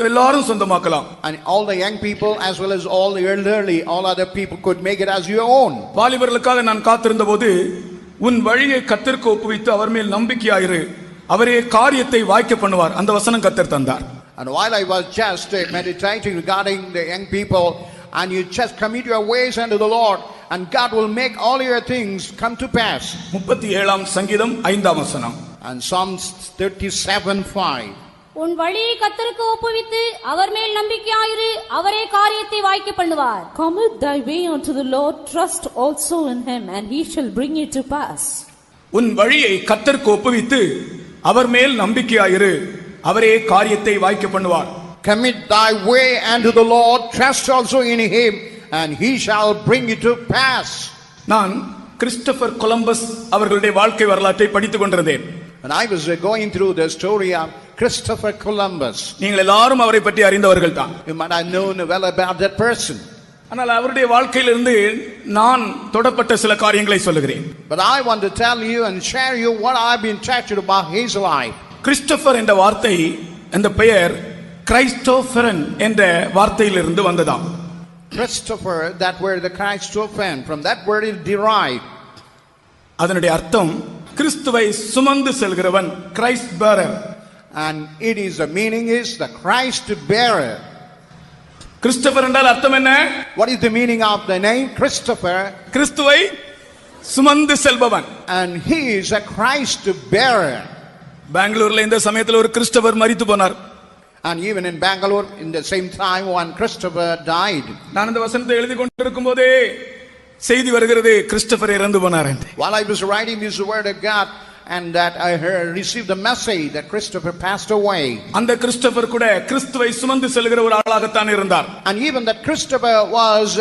எல்லாரும் சொந்தமாக்கலாம். And all the young people as well as all the elderly, all other people could make it as your own. வாலிபர்களுக்காக நான் காத்திருந்த போது உன் வழியை கர்த்தருக்கு ஒப்புவித்து அவர் மேல் நம்பிக்கையாயிரு, அவரே காரியத்தை வாய்க்க பண்ணுவார், அந்த வசனம் கர்த்தர் தந்தார். And while I was just meditating regarding the young people, and you just commit your ways unto the Lord, and God will make all your things come to pass. 37 சங்கீதம் 5 வசனம். And Psalms 37:5. உன் வழியை கர்த்தருக்கு ஒப்புவித்து அவர் மேல் நம்பிக்கையாயிரு, அவரே காரியத்தை வாய்க்க பண்ணுவார். Commit thy way unto the Lord, trust also in him, and he shall bring it to pass. உன் வழியை கர்த்தருக்கு ஒப்புவித்து அவர் மேல் நம்பிக்கையாயிரு, அவரே காரியத்தை வாய்க்க பண்ணுவார். Commit thy way unto the Lord, trust also in him, and he shall bring it to pass. நான் Christopher Columbus அவர்களுடைய வாழ்க்கை வரலாற்றை படித்துக் கொண்டிருந்தேன். And I was going through the story of Christopher Columbus. நீங்கள் எல்லாரும் அவரை பற்றி அறிந்தவர்கள் தான். You might have known well about that person. ஆனால் அவருடைய வாழ்க்கையிலிருந்து நான் தொடப்பட்ட சில காரியங்களை சொல்லுகிறேன். But I want to tell you and share you what I've been touched about his life. Christopher என்ற வார்த்தை, அந்த பெயர் கிரைஸ்டோபரன் என்ற வார்த்தையிலிருந்து வந்ததாம். Christopher, that word, the Christopher, from that word is derived. அதனுடைய அர்த்தம் கிறிஸ்துவை சுமந்து செல்கிறவன், Christ bearer. And it is, the meaning is the Christ bearer. Christopher என்றால் அர்த்தம் என்ன? What is the meaning of the name Christopher? கிறிஸ்துவை சுமந்து செல்பவன். And he is a Christ bearer. பெங்களூர்ல இந்த சமயத்தில் ஒரு கிறிஸ்டோபர் மரித்து போனார். And even in Bangalore, in the same time when Christopher died. நான் இந்த வசனத்தை எழுதி கொண்டிருக்கும் போதே செய்தி வருகிறது கிறிஸ்டோபர் இறந்து போனார் என்று. While I was writing this word of God, and that I received the message that Christopher passed away. அந்த கிறிஸ்டோபர் கூட கிறிஸ்துவை சுமந்து செல்கிற ஒரு ஆளாகத்தான் இருந்தார். And even that Christopher was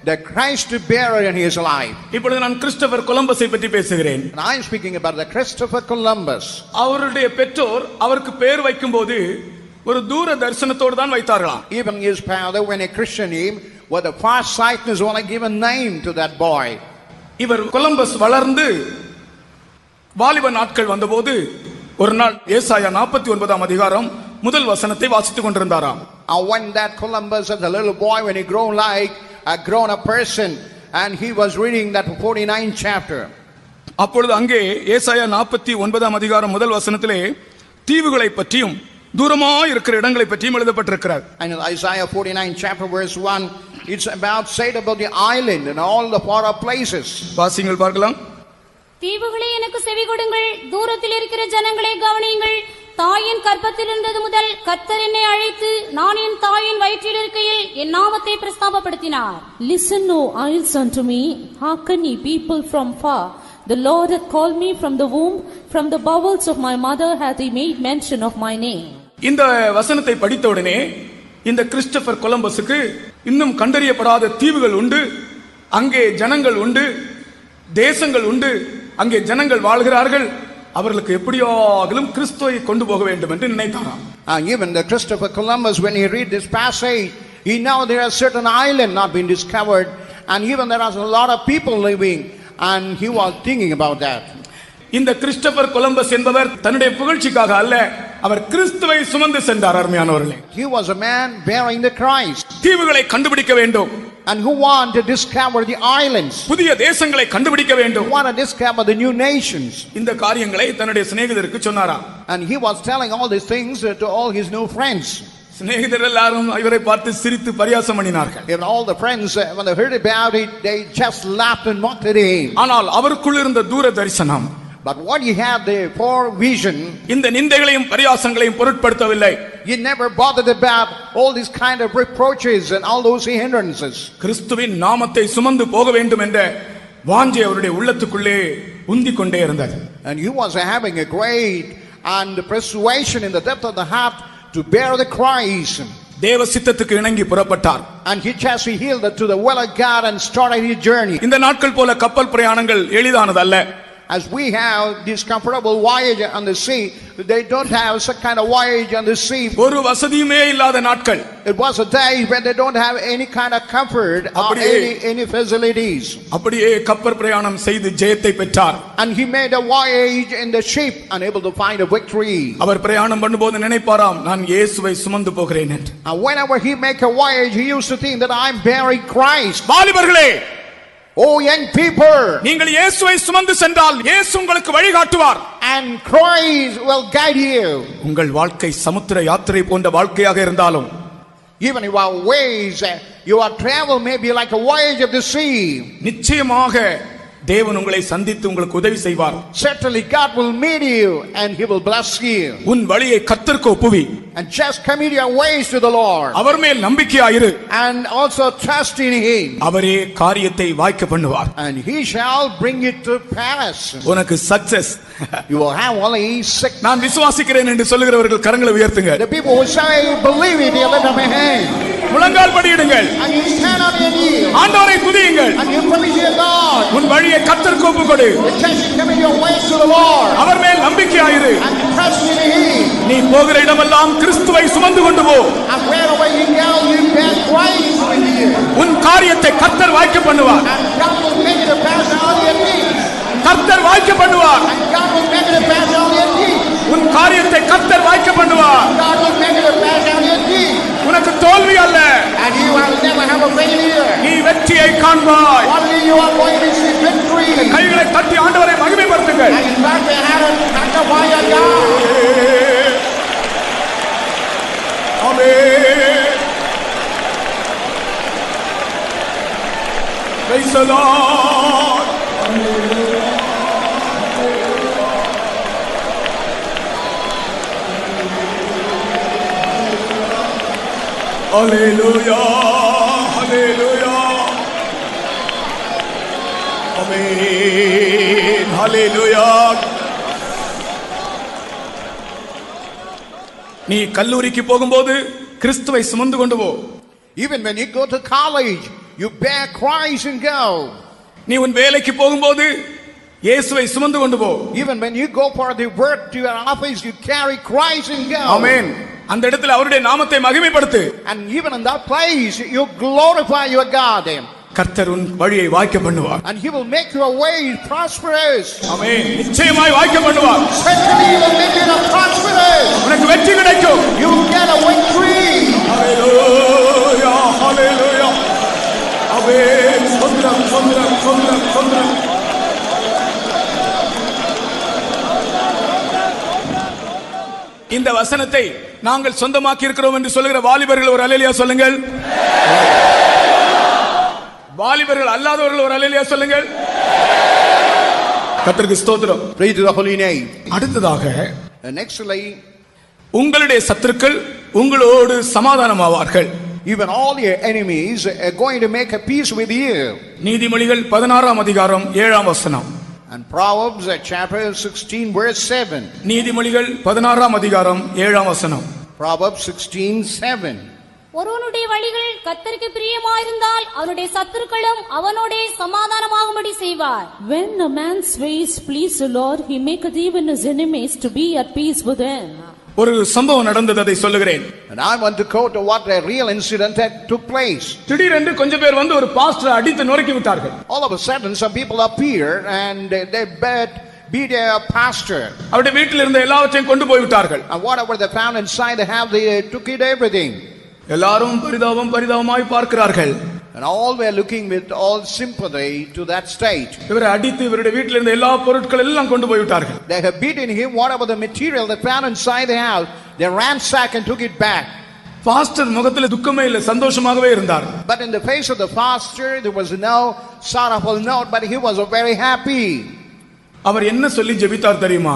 the Christ bearer in his life. இப்பொழுது நான் கிறிஸ்டோபர் கொலம்பஸை பற்றி பேசுகிறேன். And I am speaking about the Christopher Columbus. அவருடைய பெற்றோர் அவருக்கு பெயர் வைக்கும்போது ஒரு தூர தரிசனத்தோடு தான் வைத்தார்களாம். Even his father, when he christened him, with a far sightness, want to give a name to that boy. இவர் கொலம்பஸ் வளர்ந்து வாலிப நாட்கள் வந்தபோது ஒரு நாள் ஏசாயா 49ஆம் அதிகாரம் முதல் வசனத்தை வாசித்துக் கொண்டிருந்தாராம். And when that Columbus as a little boy, when he grown like a grown up person, and he was reading that 49th chapter. அப்பொழுது அங்கே ஏசாயா 49ஆம் அதிகாரம் முதல் வசனத்திலே தீவுகளை பற்றியும் தூரமாய் இருக்கிற இடங்களை பற்றியும் எழுதப்பட்டிருக்கிறது. And in Isaiah 49 chapter verse 1, it's about said about the island and all the far off places. வாசிங்கள் பார்க்கலாம். தீவுகளே எனக்கு செவி கொடுங்கள், தூரத்தில் இருக்கிற ஜனங்களே கவனியுங்கள். தாயின் கர்ப்பத்தில் இருந்தது முதல் கர்த்தர் என்னை அழைத்து நான் என் தாயின் வயிற்றில் இருக்கையில் என் நாமத்தை பிரஸ்தாபப்படுத்தினார். Listen, O isles, unto me, hearken ye people from far. The Lord hath called me from the womb, from the bowels of my mother hath he made mention of my name. இந்த வசனத்தை படித்தவுடனே இந்த Christopher கொலம்பஸுக்கு இன்னும் கண்டறியப்படாத தீவுகள் உண்டு, அங்கே ஜனங்கள் உண்டு, தேசங்கள் உண்டு, அங்கே ஜனங்கள் வாழ்கிறார்கள், அவர்களுக்கு எப்படியாகிலும் கிறிஸ்துவை கொண்டு போக வேண்டும் என்று நினைத்தாராம். Even the Christopher Columbus, when he read this passage, he know there are certain island not been discovered, and even there are a lot of people living, and he was thinking about that. இந்த Christopher Columbus என்பவர் தன்னுடைய புகழ்ச்சிக்காக அல்ல, அவர் கிறிஸ்துவை சுமந்து சென்றார். அருமையானவர்களே, He was a man bearing the Christ, தீவுகளை கண்டுபிடிக்க வேண்டும், and who want to discover the islands, புதிய தேசங்களை கண்டுபிடிக்க வேண்டும், who want to discover the new nations. இந்த காரியங்களை தன்னுடைய சிநேகிதருக்கு சொன்னாராம். And he was telling all these things to all his new friends. சிநேகிதர் எல்லாரும் இவரை பார்த்து சிரித்து பரியாசம் பண்ணினார்கள். Even all the friends, when they heard about it, they just laughed and mocked at him. ஆனால் அவருக்குள் இருந்த தூர தரிசனம், But what he had there for vision, இந்த நிந்தைகளையும் பரியாசங்களையும் பொருட்படுத்தவில்லை. he never bothered about all these kind of reproaches and all those hindrances. கிறிஸ்துவின் நாமத்தை சுமந்து போக வேண்டும் என்ற வாஞ்சை அவருடைய உள்ளத்துக்குள்ளே உந்திக் கொண்டே இருந்தது. And he was having a great and persuasion in the depth of the heart to bear the Christ. தேவ சித்தத்துக்கு இணங்கி புறப்பட்டார். And he just yielded to the will of God and started his journey. இந்த நாட்கள் போல கப்பல் பிரயாணங்கள் எளிதானதல்ல. As we have this comfortable voyage on the sea, they don't have such kind of voyage on the sea. ஒரு வசதியுமே இல்லாத நாட்கள். It was a day when they don't have any kind of comfort or any facilities. அப்படியே கப்பல் பிரயாணம் செய்து ஜெயத்தை பெற்றார். And he made a voyage in the ship, unable to find a victory. அவர் பிரயாணம் பண்ணும்போது நினைப்பாராம், நான் இயேசுவை சுமந்து போகிறேன் என்று. And whenever he make a voyage, he used to think that I'm bearing Christ. வாலிபர்களே, Oh young people, நீங்கள் இயேசுவை சுமந்து சென்றால் இயேசு உங்களுக்கு வழிகாட்டுவார். and Christ will guide you. உங்கள் வாழ்க்கை சமுத்திர யாத்திரை போன்ற வாழ்க்கையாக இருந்தாலும், Even if our ways, your travel may be like a voyage of the sea. நிச்சயமாக தேவன் உங்களை சந்தித்து உங்களுக்கு உதவி செய்வார். Certainly God will meet you and he will bless you. உன் வழியை கர்த்தருக்கு ஒப்புவி. And just commit your ways to the Lord. அவர் மேல் நம்பிக்கையாயிரு. And also trust in him. அவரே காரியத்தை வாய்க்க பண்ணுவார். And he shall bring it to pass. உனக்கு success. You will have only success. நான் விசுவாசிக்கிறேன் என்று சொல்லுகிறவர்கள் கரங்களை உயர்த்துங்க. The people who say believe it, you lift up your hand. முழங்கால் படியிடுங்கள். And you stand on your knees. ஆண்டவரை துதியுங்கள். And you praise your God. உன் வழியை கர்த்தருக்கு ஒப்புக்கொடு. You just commit your ways to the Lord. அவர் மேல் நம்பிக்கையாயிரு. And trust in him. நீ போகிற இடமெல்லாம் கிறிஸ்துவை சுமந்து கொண்டு போ. And wherever you go, you bear Christ with you. உன் காரியத்தை கர்த்தர் வாய்க்க பண்ணுவார். And God will make it to pass all your needs. கர்த்தர் வாய்க்க பண்ணுவார். And God will make it to pass all your needs. உன் காரியத்தை கர்த்தர் வாய்க்க பண்ணுவார். God will make it to pass all your needs. உனக்கு தோல்வி அல்ல. And you will never have a failure. நீ வெற்றியை காண்பாய். Only you are going to see victory. கைகளை தட்டி ஆண்டவரை மகிமைப்படுத்துங்கள். And in fact, they had a sanctify your God. Amen. Praise the Lord. ஹalleluya ஹalleluya ஆமென் ஹalleluya. நீ கல்லூரிக்கு போகும்போது கிறிஸ்துவை சுமந்து கொண்டு போ. Even when you go to college, you bear Christ and go. நீ உன் வேலைக்கு போகும்போது இயேசுவை சுமந்து கொண்டு போ. Even when you go for the work to your office, you carry Christ and go. ஆமென். அந்த இடத்துல அவருடைய நாமத்தை மகிமைப்படுத்து. And even in that place, you glorify your God. கர்த்தர் உன் வழியை வாய்க்க பண்ணுவார். And He will make your way prosperous. ஆமென். நிச்சயமாய் வாய்க்க பண்ணுவார். Certainly He will make it prosperous. உனக்கு வெற்றி கிடைக்கும். You will get a victory. ஹalleluya ஹalleluya. ஆமென். ஸ்தோத்திரம் ஸ்தோத்திரம் ஸ்தோத்திரம் ஸ்தோத்திரம். இந்த வசனத்தை நாங்கள் சொந்தமாக்கி இருக்கிறோம் என்று சொல்லுகிற வாலிபர்கள் ஒரு அல்லேலூயா சொல்லுங்கள். வாலிபர்கள் அல்லாதவர்கள் ஒரு அல்லேலூயா சொல்லுங்கள். கர்த்தருக்கு ஸ்தோத்திரம். Praise to the holy name. அடுத்ததாக Nextly, உங்களுடைய சத்துருக்கள் உங்களோடு சமாதானமாவார்கள். even all your enemies are going to make a peace with you. நீதிமொழிகள் 16ஆம் அதிகாரம் 7ஆம் வசனம். And Proverbs chapter 16 verse 7. நீதிமொழிகள் 16ஆம் அதிகாரம் 7ஆம் வசனம். Proverbs 16:7. ஒருவனுடைய வழிகள் கர்த்தருக்கு பிரியமாயிருந்தால் அவனுடைய சத்துருக்களும் அவனோடே சமாதானமாகும்படி செய்வார். When a man's ways please the Lord, he maketh even his enemies to be at peace with him. ஒரு சம்பவம் நடந்தது, அதை சொல்லுகிறேன். And I want to quote what a real incident that took place. திடீரென்று கொஞ்சம் பேர் வந்து ஒரு பாஸ்டரை அடித்து நொறுக்கி விட்டார்கள். All of a sudden some people appear and they beat their pastor. அவருடைய வீட்டில் இருந்த எல்லாவற்றையும் கொண்டு போய் விட்டார்கள். And whatever they found inside the house, they took it everything. எல்லாரும் பரிதாபமாய் பார்க்கிறார்கள். And all were looking with all sympathy to that state. இவரை அடித்து இவருடைய வீட்டில் இருந்த எல்லா பொருட்கள் எல்லாம் கொண்டு போய் விட்டார்கள். They have beaten him, whatever the material they found inside the house, they ransacked and took it back. Pastor முகத்தில் துக்கமே இல்லை, சந்தோஷமாகவே இருந்தார். But in the face of the pastor, there was no sorrowful note, but he was very happy. அவர் என்ன சொல்லி ஜெபித்தார் தெரியுமா?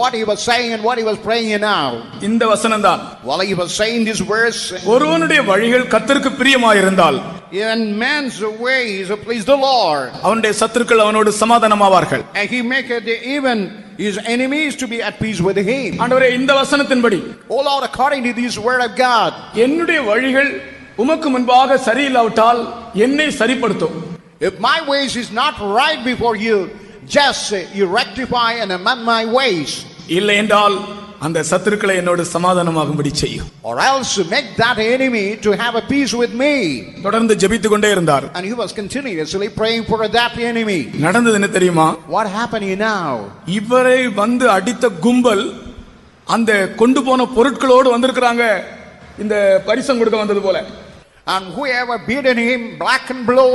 What he was saying and what he was praying now. இந்த வசனம் தான். While he was saying this verse, ஒருவனுடைய வழிகள் கர்த்தருக்கு பிரியமாயிருந்தால் in man's ways please the Lord, அவனுடைய சத்துருக்கள் அவனோடு சமாதானமாவார்கள். and he maketh even his enemies to be at peace with him. ஆண்டவரே, இந்த வசனத்தின்படி, O Lord, according to this word of God, என்னுடைய வழிகள் உமக்கு முன்பாக சரியில்லாவிட்டால் என்னை சரிப்படுத்தும். if my ways is not right before you, just you rectify and amend my ways. இல்லை என்றால் அந்த சத்துருக்களை என்னோடு சமாதானமாகும்படி செய்யும். Or else make that enemy to have a peace with me. தொடர்ந்து ஜெபித்துக் கொண்டே இருந்தார். And he was continuously praying for that enemy. நடந்தது என்ன தெரியுமா? What happened now? இவரை வந்து அடித்த கும்பல் அந்த கொண்டு போன பொருட்களோடு வந்திருக்கிறாங்க, இந்த பரிசம் கொடுக்க வந்தது போல. And whoever beaten him black and blue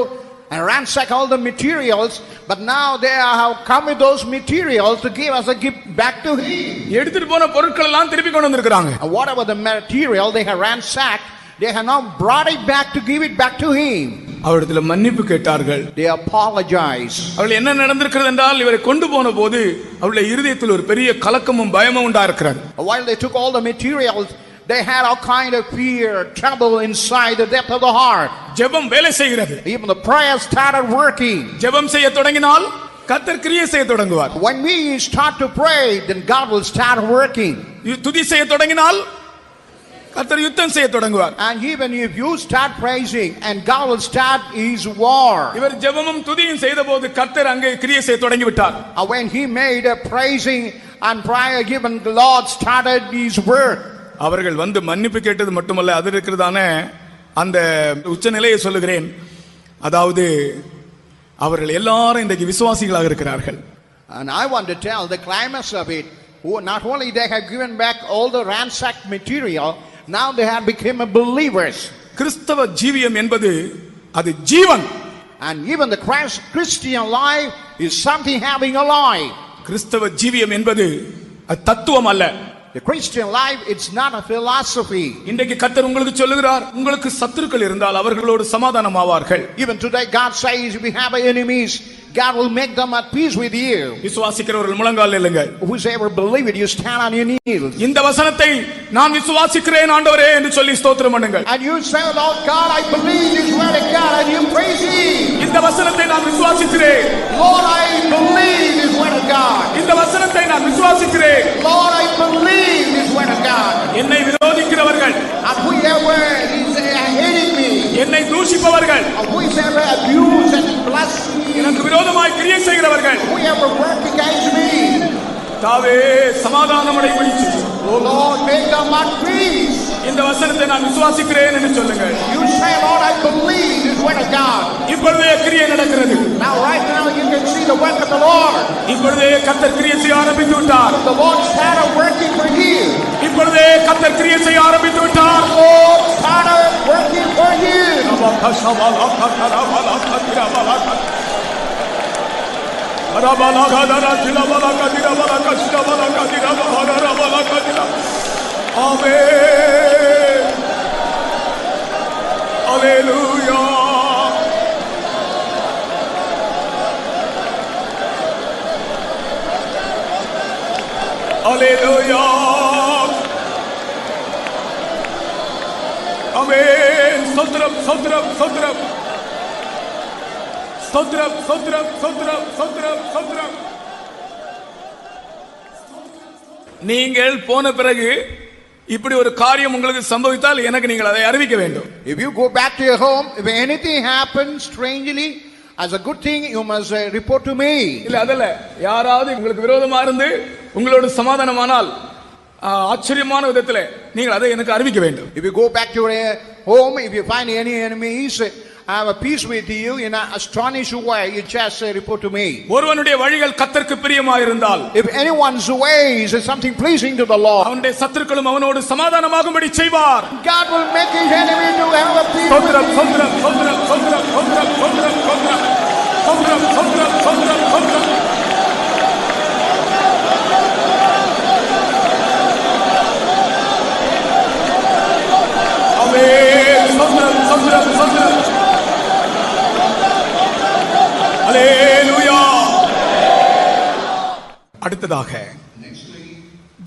and ransack all the materials, but now they have come with those materials to give us a gift back to him. எடுத்துட்டு போன பொருட்கள் எல்லாம் திருப்பி கொண்டு வந்திருக்காங்க. And whatever the material they have ransacked, they have now brought it back to give it back to him. அவரிடத்துல மன்னிப்பு கேட்டார்கள். They apologize. அவர்கள் என்ன நடந்திருக்கிறது என்றால், இவரை கொண்டு போன போது அவருடைய இருதயத்தில் ஒரு பெரிய கலக்கமும் பயமும் உண்டாயிருக்கிறது. While they took all the materials, they had all kind of fear, trouble inside the depth of the heart. ஜெபம் வேலை செய்கிறது. Even the prayer started working. ஜெபம் செய்ய தொடங்கினால் கர்த்தர் கிரியை செய்ய தொடங்குவார். When we start to pray, then God will start working. துதி செய்ய தொடங்கினால் கர்த்தர் யுத்தம் செய்ய தொடங்குவார். And even if you start praising, and God will start His war. இவர் ஜெபமும் துதியும் செய்தபோது கர்த்தர் அங்கே கிரியை செய்ய தொடங்கி விட்டார். And when he made a praising and prayer given, the Lord started His work. அவர்கள் வந்து மன்னிப்பு கேட்டது மட்டுமல்ல, அது இருக்கிறதான அந்த உச்சநிலையை சொல்லுகிறேன். அதாவது அவர்கள் எல்லாரும் இன்றைக்கு விசுவாசிகளாக இருக்கிறார்கள். And I want to tell the climax of it. Not only they have given back all the ransacked material, now they have become believers. கிறிஸ்தவ ஜீவியம் என்பது அது ஜீவன். And even the Christian life is something having a life. கிறிஸ்தவ ஜீவியம் என்பது அது தத்துவம் அல்ல. The Christian life, it's not a philosophy. இன்றைக்கு கர்த்தர் உங்களுக்கு சொல்லுகிறார், உங்களுக்கு சத்துருக்கள் இருந்தால் அவர்களோடு சமாதானம் ஆவார்கள். Even today God says, if we have enemies, God will make them at peace with you. விசுவாசிக்கிறவர்கள் முழங்கால் இல்லைங்க. Whosoever believe it, you stand on your knees. இந்த வசனத்தை நான் விசுவாசிக்கிறேன் ஆண்டவரே என்று சொல்லி ஸ்தோத்திரம் பண்ணுங்கள். And you say, Lord God, I believe this word of God, and you praise Him. இந்த வசனத்தை நான் விசுவாசிக்கிறேன். Lord, I believe this word of God. இந்த வசனத்தை நான் விசுவாசிக்கிறேன். Lord, I believe this word of God. என்னை விரோதிக்கிறவர்கள், And whoever is hating me, என்னை தூஷிப்பவர்கள், and whoever abuse and bless me, எனக்கு விரோதமாய் கிரியை செய்கிறவர்கள், whoever work against me, தாவே சமாதானம் அடையும்படி செய்யும். oh Lord, make them at peace. இந்த வசனத்தை நான் விசுவாசிக்கிறேன் என்று சொல்லுங்கள். You say, Lord, I believe this word of God. இப்பொழுதே கிரியை நடக்கிறது. Now, right now, you can see the work of the Lord. இப்பொழுதே கர்த்தர் கிரியை செய்ய ஆரம்பித்து விட்டார். The Lord started working for you. இப்பொழுதே கர்த்தர் கிரியை செய்ய ஆரம்பித்து விட்டார். The Lord started working for you. Amen. Hallelujah. Hallelujah. Amen. Sotram, sotram, sotram. Sotram, sotram, sotram, sotram, sotram. நீங்கள் போன பிறகு இப்படி ஒரு காரியம் உங்களுக்கு சம்பவித்தால் எனக்கு நீங்கள் அதை அறிவிக்க வேண்டும். If you go back to your home, if anything happens strangely, as a good thing, you must report to me. இல்ல அதல்ல, யாராவது உங்களுக்கு விரோதமா இருந்து உங்களோட சமாதானமானால் ஆச்சரியமான விதத்தில் நீங்கள் அதை எனக்கு அறிவிக்க வேண்டும். If you go back to your home, if you find any enemies, I have a peace with you in an astonishing way, you just report to me. ஒருவனுடைய வழிகள் கர்த்தருக்கு பிரியமாக இருந்தால், if anyone's ways is something pleasing to the Lord, அவனுடைய சத்துருக்களும் அவனோடு சமாதானமாகும்படி செய்வார். God will make his enemy to have a peace. சோத்ரம் சோத்ரம் சோத்ரம் சோத்ரம் சோத்ரம் சோத்ரம் சோத்ரம் சோத்ரம் சோத்ரம் சோத்ரம் சோத்ரம். ஆமென். சோத்ரம் சோத்ரம் சோத்ரம். ஹalleluya. அடுத்ததாக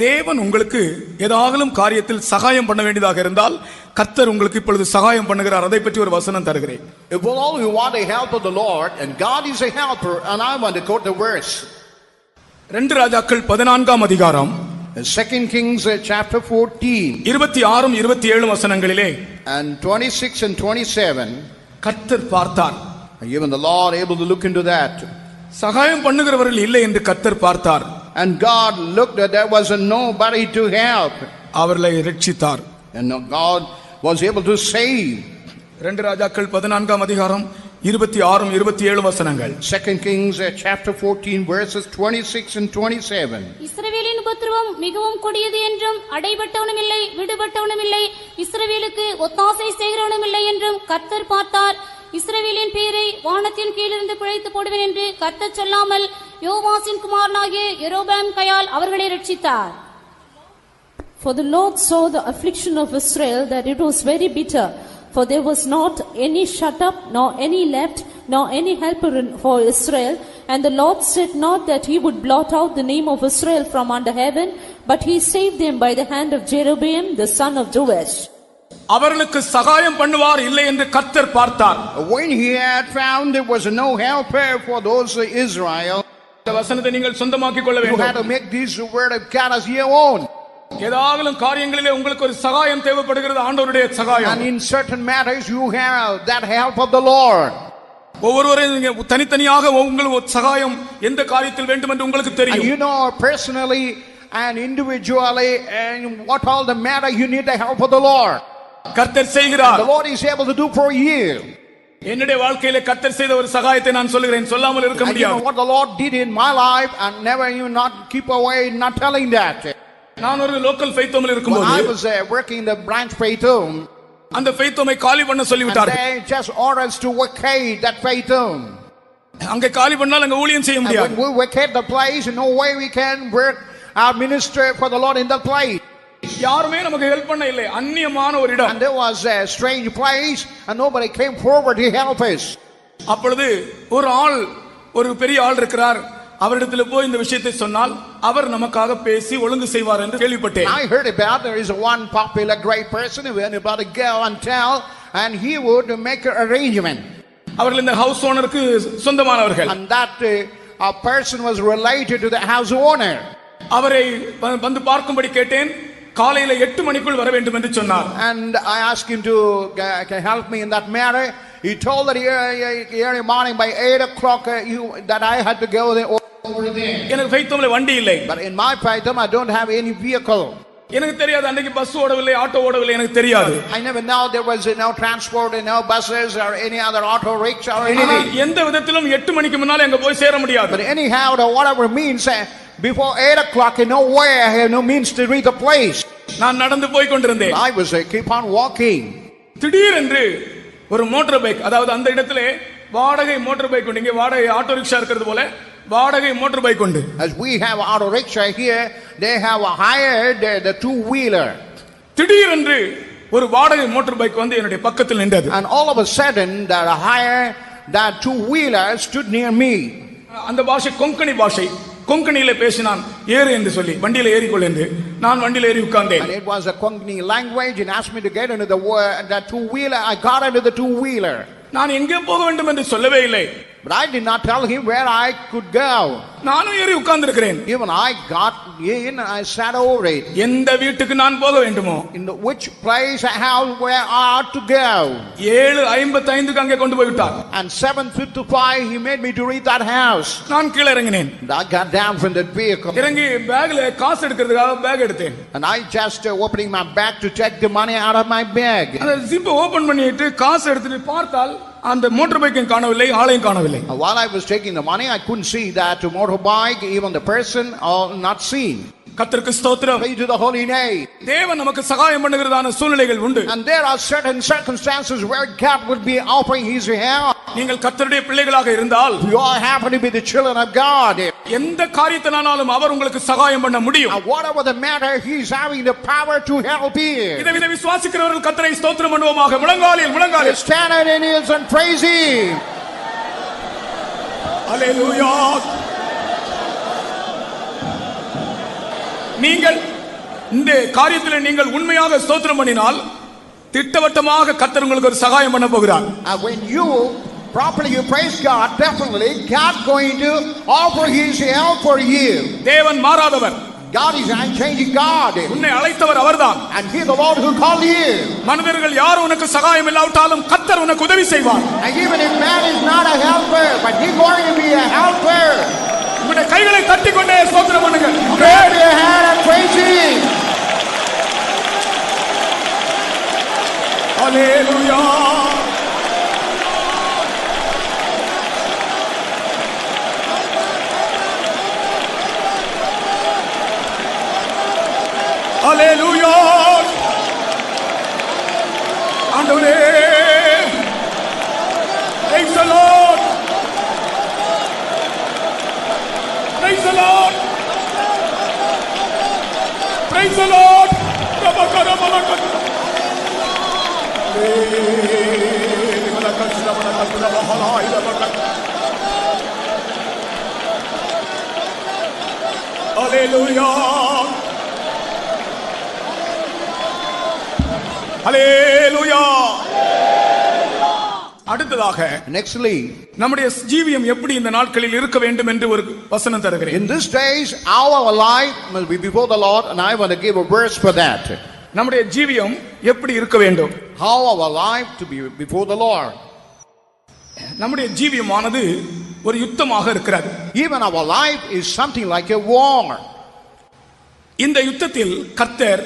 தேவன் உங்களுக்கு ஏதாகலும் காரியத்தில் சகாயம் பண்ண வேண்டியதாக இருந்தால் கர்த்தர் உங்களுக்கு இப்பொழுது சகாயம் பண்ணுகிறார். அதை பற்றி ஒரு வசனம் தருகிறேன். If all you want the help of the Lord, and God is a helper, and I want to quote the verse. 2 ராஜாக்கள் 14ஆம் அதிகாரம் 2 Kings chapter 14 26 27 வசனங்களிலே and 26 and 27. கர்த்தர் பார்த்தார். Even the Lord able to look into that. சகாயம் பண்ணுகிறவர்கள் இல்லை என்று கர்த்தர் பார்த்தார். And God looked that there was nobody to help. அவர்களை ரட்சித்தார். And God was able to save. 2 ராஜாக்கள் 14ஆம் அதிகாரம் 26 27 வசனங்கள். 2 Kings chapter 14 verses 26 and 27. இஸ்ரவேலின் உபத்திரவம் மிகவும் கொடியது என்றும் அடைபட்டவனும் இல்லை விடுபட்டவனும் இல்லை இஸ்ரவேலுக்கு ஒத்தாசை செய்கிறவனும் இல்லை என்றும் கர்த்தர் பார்த்தார். இஸ்ரவேலின் பேரை வானத்தின் கீழிருந்து பிழைத்து போடுவேன் என்று கர்த்தர் சொல்லாமல் யோவாசின் குமாரனாகிய யெரொபெயாம் கையால் அவர்களை ரட்சித்தார். For the Lord saw the affliction of Israel, that it was very bitter, for there was not any shut up, nor any left, nor any helper for Israel. And the Lord said not that he would blot out the name of Israel from under heaven, but he saved them by the hand of Jeroboam the son of Joash. அவர்களுக்கு சகாயம் பண்ணுவார் இல்லை என்று கர்த்தர் பார்த்தார். When he had found there was no helper for those Israel, இந்த வசனத்தை நீங்கள் சொந்தமாக்கிக் கொள்ள you had வேண்டும். to make this word of God as your own. ஏதாகலும் காரியங்களிலே உங்களுக்கு ஒரு சகாயம் தேவைப்படுகிறது, ஆண்டவருடைய சகாயம். And in certain matters you have that help of the Lord. ஒவ்வொருவரையும் தனித்தனியாக உங்களுக்கு சகாயம் எந்த காரியத்தில் வேண்டும் என்று உங்களுக்கு And தெரியும். you know personally and individually and what all the matter you need the help of the Lord. கர்த்தர் செய்கிறார். The Lord is able to do for you. என்னுடைய வாழ்க்கையிலே கர்த்தர் செய்த ஒரு சகாயத்தை நான் சொல்லுகிறேன், சொல்லாமல் இருக்க And you know முடியாது. what the Lord did in my life, and never you not keep away not telling that. நான் ஒரு லோக்கல் ஃபெய்த் ஹோமில் When I இருக்கும்போது was working in the branch faith home, அந்த ஃபெய்த் ஹோமை காலி பண்ண சொல்லி and விட்டார்கள். they just orders to vacate that faith home. அங்க காலி பண்ணால் அங்க ஊழியம் செய்ய And முடியாது. when we vacate the place, no way we can work our minister for the Lord in that place. யாருமே நமக்கு ஹெல்ப் பண்ண இல்லை, அந்நியமான ஒரு இடம். And there was a strange place, and nobody came forward to help us. அப்பொழுது ஒரு ஆள் ஒரு பெரிய ஆள் இருக்கிறார், அவரிடத்துல போய் இந்த விஷயத்தை சொன்னால் அவர் நமக்காக பேசி ஒழுங்கு செய்வார் என்று கேள்விப்பட்டேன். I heard about there is one popular great person who went about to go and tell, and he would make an arrangement. அவர்கள் இந்த ஹவுஸ் ஓனருக்கு சொந்தமானவர்கள். And that a person was related to the house owner. அவரை வந்து பார்க்கும்படி கேட்டேன். காலையில 8 மணிக்குள் வர வேண்டும் என்று சொன்னார். And I asked him to help me in that matter. He told that early morning by 8 o'clock that I had to go there over there. எனக்கு ஃபைத்தோம்ல வண்டி இல்லை. But in my Python I don't have any vehicle. எனக்கு தெரியாது, அன்னைக்கு bus ஓடவில்லை, auto ஓடவில்லை, எனக்கு தெரியாது. I never know there was no transport and no buses or any other auto rickshaw or anything. எந்த விதத்திலும் 8 மணிக்கு முன்னால அங்க போய் சேர முடியாது. But anyhow, whatever means, before 8 o'clock, nowhere, I have no means to reach the place. நான் நடந்து போய் கொண்டிருந்தேன். I was keep on walking. திடீரென்று ஒரு மோட்டார் பைக், அதாவது அந்த இடத்துல வாடகை மோட்டார் பைக் உண்டு, இங்கே வாடகை ஆட்டோ ரிக்ஷா இருக்கிறது போல வாடகை மோட்டார் பைக் உண்டு. As we have auto rickshaw here, they have hired the two-wheeler. திடீரென்று ஒரு வாடகை மோட்டார் பைக் வந்து என்னுடைய பக்கத்தில் நின்றது. And all of a sudden, that two-wheeler stood near me. அந்த பாஷை கொங்கணி பாஷை. கொங்கணியில பேசினான். ஏறு என்று சொல்லி வண்டியில ஏறிக்கொள் என்று. நான் வண்டியில ஏறி உட்கார்ந்தேன். And it was a Konkani language and asked me to get into that two-wheeler. I got into the two-wheeler. நான் எங்கே போக வேண்டும் என்று சொல்லவே இல்லை. But I did not tell him where I could go. நானும் ஏறி உட்கார்ந்திருக்கிறேன். Even I got in, I sat over it. எந்த வீட்டுக்கு நான் போக வேண்டுமோ, In which place, house, where I ought to go. 7:55 அங்கே கொண்டு போய் விட்டார். And 7:55, he made me to reach that house. நான் கீழே இறங்கினேன். And I got down from that vehicle. இறங்கி பேக்ல காசு எடுக்கிறதுக்காக பேக் எடுத்தேன். And I just opening my bag to take the money out of my bag. அந்த ஜிப் ஓபன் பண்ணிட்டு காசு எடுத்துட்டு பார்த்தால் அந்த மோட்டார் பைக்கையும் காணவில்லை, ஆளையும் காணவில்லை. While I was taking the money, I couldn't see that motorbike, even the person, or not seen. கர்த்தருக்கு ஸ்தோத்திரம். Praise to the holy name. தேவன் நமக்கு சகாயம் பண்ணுகிறதான சூழ்நிலைகள் உண்டு. And there are certain circumstances where God would be offering his help. நீங்கள் கர்த்தருடைய பிள்ளைகளாக இருந்தால், You all happen to be the children of God. எந்த காரியத்தினாலும் அவர் உங்களுக்கு சகாயம் பண்ண முடியும். And whatever the matter, he's having the power to help you. இதை விசுவாசிக்கிறவர்கள் கர்த்தரை ஸ்தோத்திரம் பண்ணுவோமாக. முழங்காலில் Stand on your knees and praise him. அல்லேலூயா. நீங்கள் இந்த காரியத்தில் நீங்கள் உண்மையாக ஸ்தோத்திரம் பண்ணினால் திட்டவட்டமாக கர்த்தர் உங்களுக்கு ஒரு சகாயம் பண்ண போகிறார். And when you properly praise God, definitely God going to offer his help for you. தேவன் மாறாதவர். God is an unchanging God. உன்னை அழைத்தவர் அவர்தான். And he the Lord who called you. மனிதர்கள் யாரும் உனக்கு சகாயம் இல்லாவிட்டாலும் கர்த்தர் உனக்கு உதவி செய்வார். And even if man is not a helper, but he going to be a helper. உங்களுடைய கைகளை தட்டிக்கொண்டே ஸ்தோத்திரம் பண்ணுங்கள். Grab your hand and praise him. அல்லேலூயா. அல்லேலூயா. ஆண்டவரே, praise the Lord. Praise the Lord. Praise the Lord. Hallelujah. Hallelujah. அடுத்ததாக Nextly, நம்முடைய ஜீவியம் எப்படி இந்த நாட்களில் இருக்க வேண்டும் என்று ஒரு வசனம் தருகிறேன். in these days our life must be before the Lord, and I want to give a verse for that. நம்முடைய ஜீவியம் எப்படி இருக்க வேண்டும்? How our life to be before the Lord. நம்முடைய ஜீவியமானது ஒரு யுத்தமாக இருக்கிறது. Even our life is something like a war. இந்த யுத்தத்தில் கர்த்தர்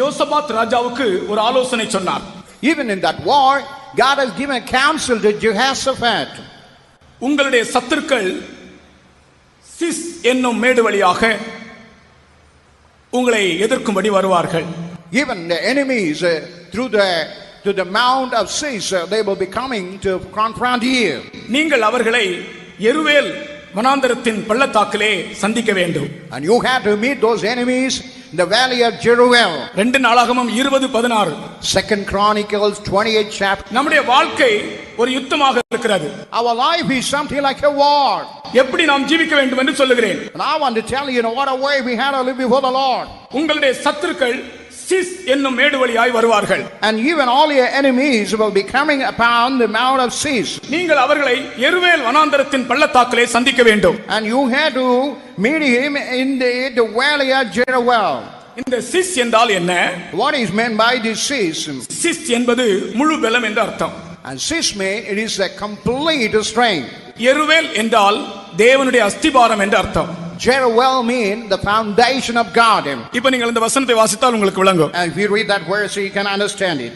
யோசபாத் ராஜாவுக்கு ஒரு ஆலோசனை சொன்னார். Even in that war, God has given counsel to Jehoshaphat. உங்களுடைய சத்துருக்கள் சிஸ் என்னும் மேடு வழியாக உங்களை எதிர்க்கும்படி வருவார்கள். Even the enemies through the mount of Sis, they will be coming to confront you. நீங்கள் அவர்களை எருவேல் வனாந்தரத்தின் பள்ளத்தாக்கிலே சந்திக்க வேண்டும். And you have to meet those enemies in the valley of Jeruel. 2 நாளாகமம் 20:16. 2 Chronicles 28 chapter. நம்முடைய வாழ்க்கை ஒரு யுத்தமாக இருக்கிறது. Our life is something like a war. எப்படி நாம் ஜீவிக்க வேண்டும் என்று சொல்லுகிறேன். And I want to tell you in what a way we have to live before the Lord. உங்களுடைய சத்துருக்கள் சிஸ் என்னும் மேடு வழியாய் வருவார்கள். And even all your enemies will be coming upon the mount of Cis. நீங்கள் அவர்களை எருவேல் வனாந்தரத்தின் பள்ளத்தாக்கிலே சந்திக்க வேண்டும். And you had to meet him in the valley of Jeruel. இந்த சிஸ் என்றால் என்ன? What is meant by this Cis? Sis என்பது முழு பலம் என்று அர்த்தம். And Cis means it is a complete strength. எருவேல் என்றால் தேவனுடைய அஸ்திபாரம் என்று அர்த்தம். Jeruel means the foundation of God. இப்போ நீங்கள் இந்த வசனத்தை வாசித்தால் உங்களுக்கு விளங்கும். And if you read that verse, you can understand it.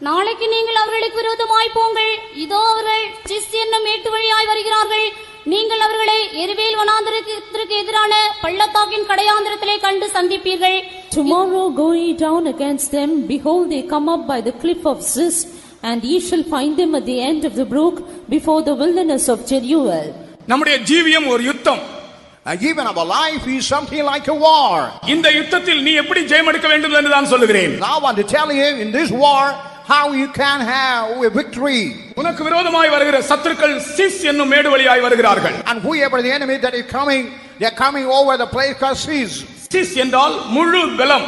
நாளைக்கு நீங்கள் அவர்களுக்கு விரோதமாய் போங்கள், இதோ அவர்கள் சிஸ் என்னும் மேட்டு வழியாய் வருகிறார்கள். நீங்கள் அவர்களை எருவேல் வனாந்தரத்திற்கு எதிரான பள்ளத்தாக்கின் கடையாந்திரத்திலே கண்டு சந்திப்பீர்கள். Tomorrow go ye down against them, behold they come up by the cliff of Ziz, and ye shall find them at the end of the brook before the wilderness of Jeruel. நம்முடைய ஜீவியம் ஒரு யுத்தம். And even our life is something like a war. இந்த யுத்தத்தில் நீ எப்படி ஜெயம் எடுக்க வேண்டும் என்று நான் சொல்லுகிறேன். Now I want to tell you in this war how you can have a victory. உனக்கு விரோதமாய் வருகிற சத்துருக்கள் சிஸ் என்னும் மேடு வழியாய் வருகிறார்கள். And whoever the enemy that is coming, they are coming over the place called Cis. Sis என்றால் முழு பலம்.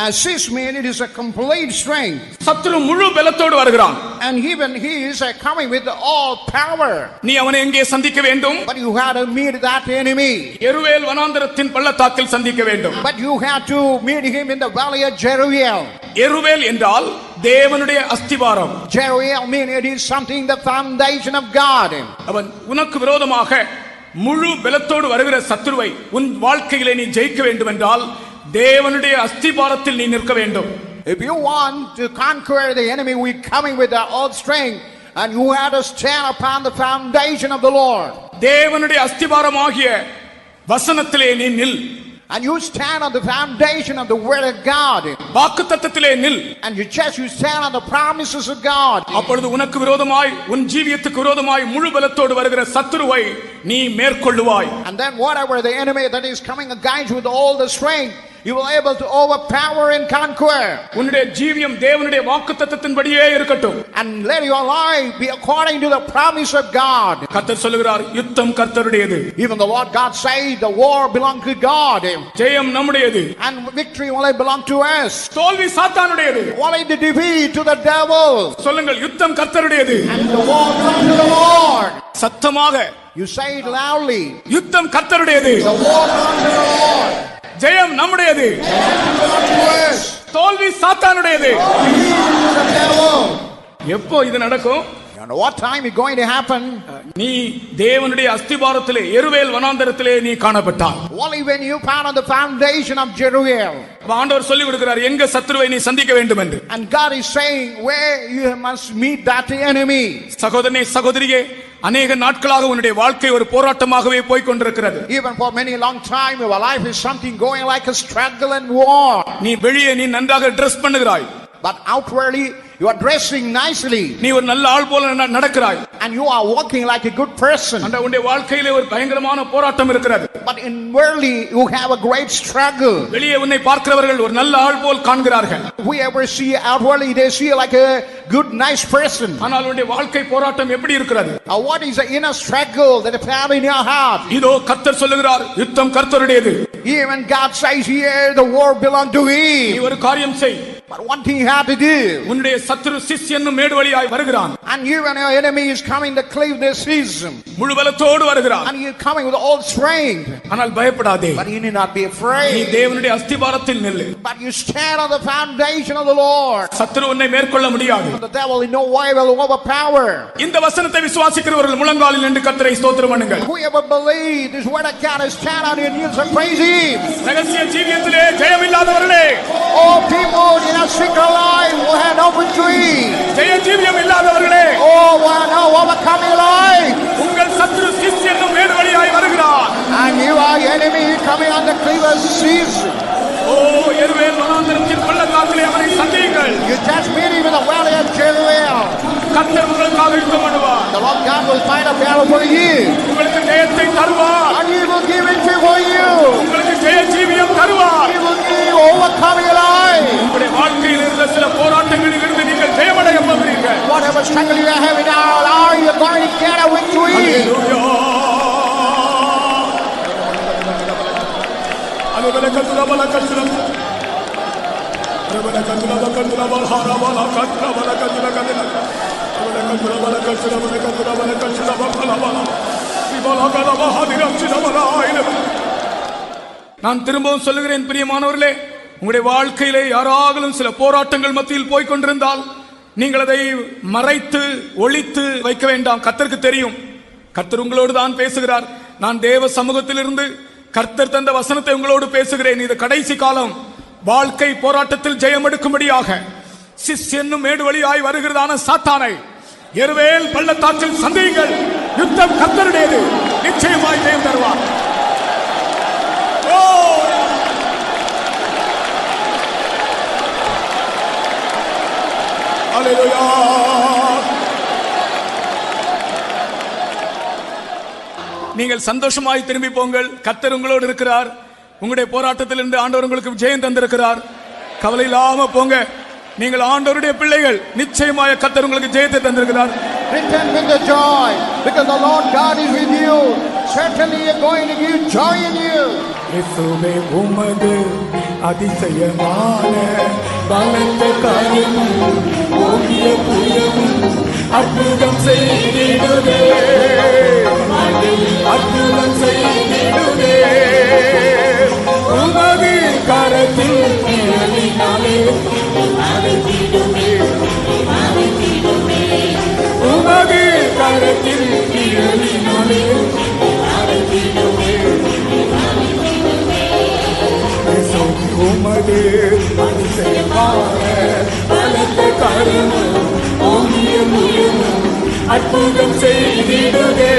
And Cis means it is a complete strength. சத்துரு முழு பலத்தோடு வருகிறான். And even he is coming with all power. நீ அவனை எங்கே சந்திக்க வேண்டும்? But you have to meet that enemy. எருவேல் வனாந்தரத்தின் பள்ளத்தாக்கில் சந்திக்க வேண்டும். But you have to meet him in the valley of Jeruel. எருவேல் என்றால் தேவனுடைய அஸ்திபாரம். Jeruel means it is something the foundation of God. அவன் உனக்கு விரோதமாக முழு பலத்தோடு வருகிற சத்துருவை உன் வாழ்க்கையிலே நீ ஜெயிக்க வேண்டும் என்றால் தேவனுடைய அஸ்திபாரத்தில் நீ நிற்க வேண்டும். If you want to conquer the enemy we coming with our own strength, and you have to stand upon the foundation of the Lord. தேவனுடைய அஸ்திபாரமாகிய வசனத்திலே நீ நில். And you stand on the foundation of the word of God. வாக்குத்தத்தத்திலே நில். And you stand on the promises of God. அப்பொழுது உனக்கு விரோதமாய் உன் ஜீவியத்துக்கு விரோதமாய் முழு பலத்தோடு வருகிற சத்துருவை நீ மேற்கொள்ளுவாய். And then whatever the enemy that is coming against you with all the strength, you will able to overpower and conquer. உன்னுடைய ஜீவியம் தேவனுடைய வாக்குத்தத்தத்தின்படியே இருக்கட்டும். And let your life be according to the promise of God. கர்த்தர் சொல்லுகிறார் யுத்தம் கர்த்தருடையது. Even the Lord God said the war belongs to God. ஜெயம் நம்முடையது. And victory only belongs to us. தோல்வி சாத்தானுடையது. Only the defeat to the devil. சொல்லுங்கள் யுத்தம் கர்த்தருடையது. And the war belongs to the Lord. சத்தமாக You say it loudly. யுத்தம் கர்த்தருடையது. The war belongs to the Lord. ஜெயம் நம்முடையது. Belongs to us. தோல்வி சாத்தானுடையது. Defeat to the devil. எப்போ இது நடக்கும்? You know what time is going to happen? நீ தேவனுடைய அஸ்திபாரத்திலே எருவேல் வனாந்தரத்திலே நீ காணப்பட்டாய். Only when you found on the foundation of Jeruel. ஆண்டவர் சொல்லி கொடுக்கிறார் எங்க சத்துருவை நீ சந்திக்க வேண்டும் என்று. And God is saying where you must meet that enemy. சகோதரனே சகோதரியே, அநேக நாட்களாக உன்னுடைய வாழ்க்கை ஒரு போராட்டமாகவே போய் கொண்டிருக்கிறது. Even for many long time your life is something going like a struggle and war. நீ வெளியே நீ நன்றாக dress பண்ணுகிறாய். But outwardly you are dressing nicely. நீ ஒரு நல்ல ஆள் போல நடக்கிறாய். And you are walking like a good person. அந்த உன்னுடைய வாழ்க்கையிலே ஒரு பயங்கரமான போராட்டம் இருக்கிறது. But inwardly you have a great struggle. வெளியே உன்னை பார்க்கிறவர்கள் ஒரு நல்ல ஆள் போல் காண்கிறார்கள். Whoever see outwardly they see like a good nice person. ஆனால் உன்னுடைய வாழ்க்கை போராட்டம் எப்படி இருக்கிறது? What is the inner struggle that is found in your heart? இதோ கர்த்தர் சொல்லுகிறார் யுத்தம் கர்த்தருடையது. Even God says here the war belongs to him. நீ ஒரு காரியம் செய். But one thing you have to do. உன்னுடைய சத்துரு சிஸ் என்னும் மேடு வழியாய் வருகிறான். And you and your enemy is coming to cleave this season. முழு பலத்தோடு வருகிறான். And you coming with all strength. ஆனால் பயப்படாதே. But you need not be நீ afraid. தேவனுடைய அஸ்திபாரத்தில் நில்லு. But you stand on the foundation of the Lord. சத்துரு உன்னை மேற்கொள்ள முடியாது. The devil in no way will overpower. இந்த வசனத்தை விசுவாசிக்கிறவர்கள் முழங்காலில் நின்று கர்த்தரை ஸ்தோத்திரம் பண்ணுங்கள். Whoever believes this word of God is stand on your knees and praise him. ரகசிய ஜீவியத்திலே ஜெயம் இல்லாதவர்களே, All people in a secret life will have no victory. ஜெய ஜீவியம் இல்லாதவர்களே, Oh, no overcoming life. உங்கள் சத்துரு சிஸ் என்னும் மேடு வழியாய் வருகிறார். And you are enemy coming on the cleaver season. ஓ எருவேல் வனாந்தரத்தின் பள்ளத்தாக்கிலே அவனை சந்தியுங்கள். You just meet him in the valley of Jeruel. கர்த்தர் உங்களுக்காக யுத்தம் பண்ணுவார். The Lord God will fight a battle for you. உங்களுக்கு ஜெயத்தை தருவார். And he will give it to for you. உங்களுக்கு ஜெய ஜீவியம் தருவார். He will give you over பல கத்துல ரபல கத்துல கத்துல பலஹார பல கத்துல பல கத்துல கத்துல ரபல கத்துல பல கத்துல பல கத்துல பல கத்துல பல பல விபல கல பஹதிரம் சிதமலாயில. நான் திரும்பவும் சொல்லுகிறேன் பிரியமானவர்களே, உங்களுடைய வாழ்க்கையிலே யாராலும் சில போராட்டங்கள் மத்தியில் போய் கொண்டிருந்தால் நீங்கள் அதை மறைத்து ஒளித்து வைக்க வேண்டாம். கர்த்தருக்கு தெரியும். கர்த்தர் உங்களோடு தான் பேசுகிறார். நான் தேவ சமூகத்திலிருந்து கர்த்தர் தந்த வசனத்தை உங்களோடு பேசுகிறேன். இது கடைசி காலம். வாழ்க்கை போராட்டத்தில் ஜெயம் எடுக்கும்படியாக சிஸ் என்னும் மேடு வழியாய் வருகிறதான சாத்தானை எருவேல் பள்ளத்தாக்கில் சந்தியுங்கள். யுத்தம் கர்த்தருடையது. நிச்சயமாய் ஜெயம் தருவார். அல்லேலூயா. நீங்கள் சந்தோஷமாய் திரும்பி போங்கள். கர்த்தர் உங்களோடு இருக்கிறார். உங்களுடைய போராட்டத்திலிருந்து ஆண்டவர் உங்களுக்கு ஜெயம் தந்திருக்கிறார். கவலை இல்லாம போங்க. நீங்கள் ஆண்டவருடைய பிள்ளைகள். நிச்சயமாய் கர்த்தர் உங்களுக்கு ஜெயத்தை தந்திருக்கிறார். Return with the joy, because the Lord God is with you. Certainly He is going to give joy in you. இயேசுவே உமது அதிசயமான பலத்த கரமும் ஓங்கிய புயமும் அற்புதம் செய்திடுதே, அற்புதம் செய்திடுதே. உமது கரத்தில் நிழலினாலே மறைந்திடுமே, உமது கரத்தில் நிழலினாலே மறைந்திடுமே. உமது அதிசயமான பலத்த கரமும் ஓங்கிய புயமும் அற்புதம் செய்திடுதே.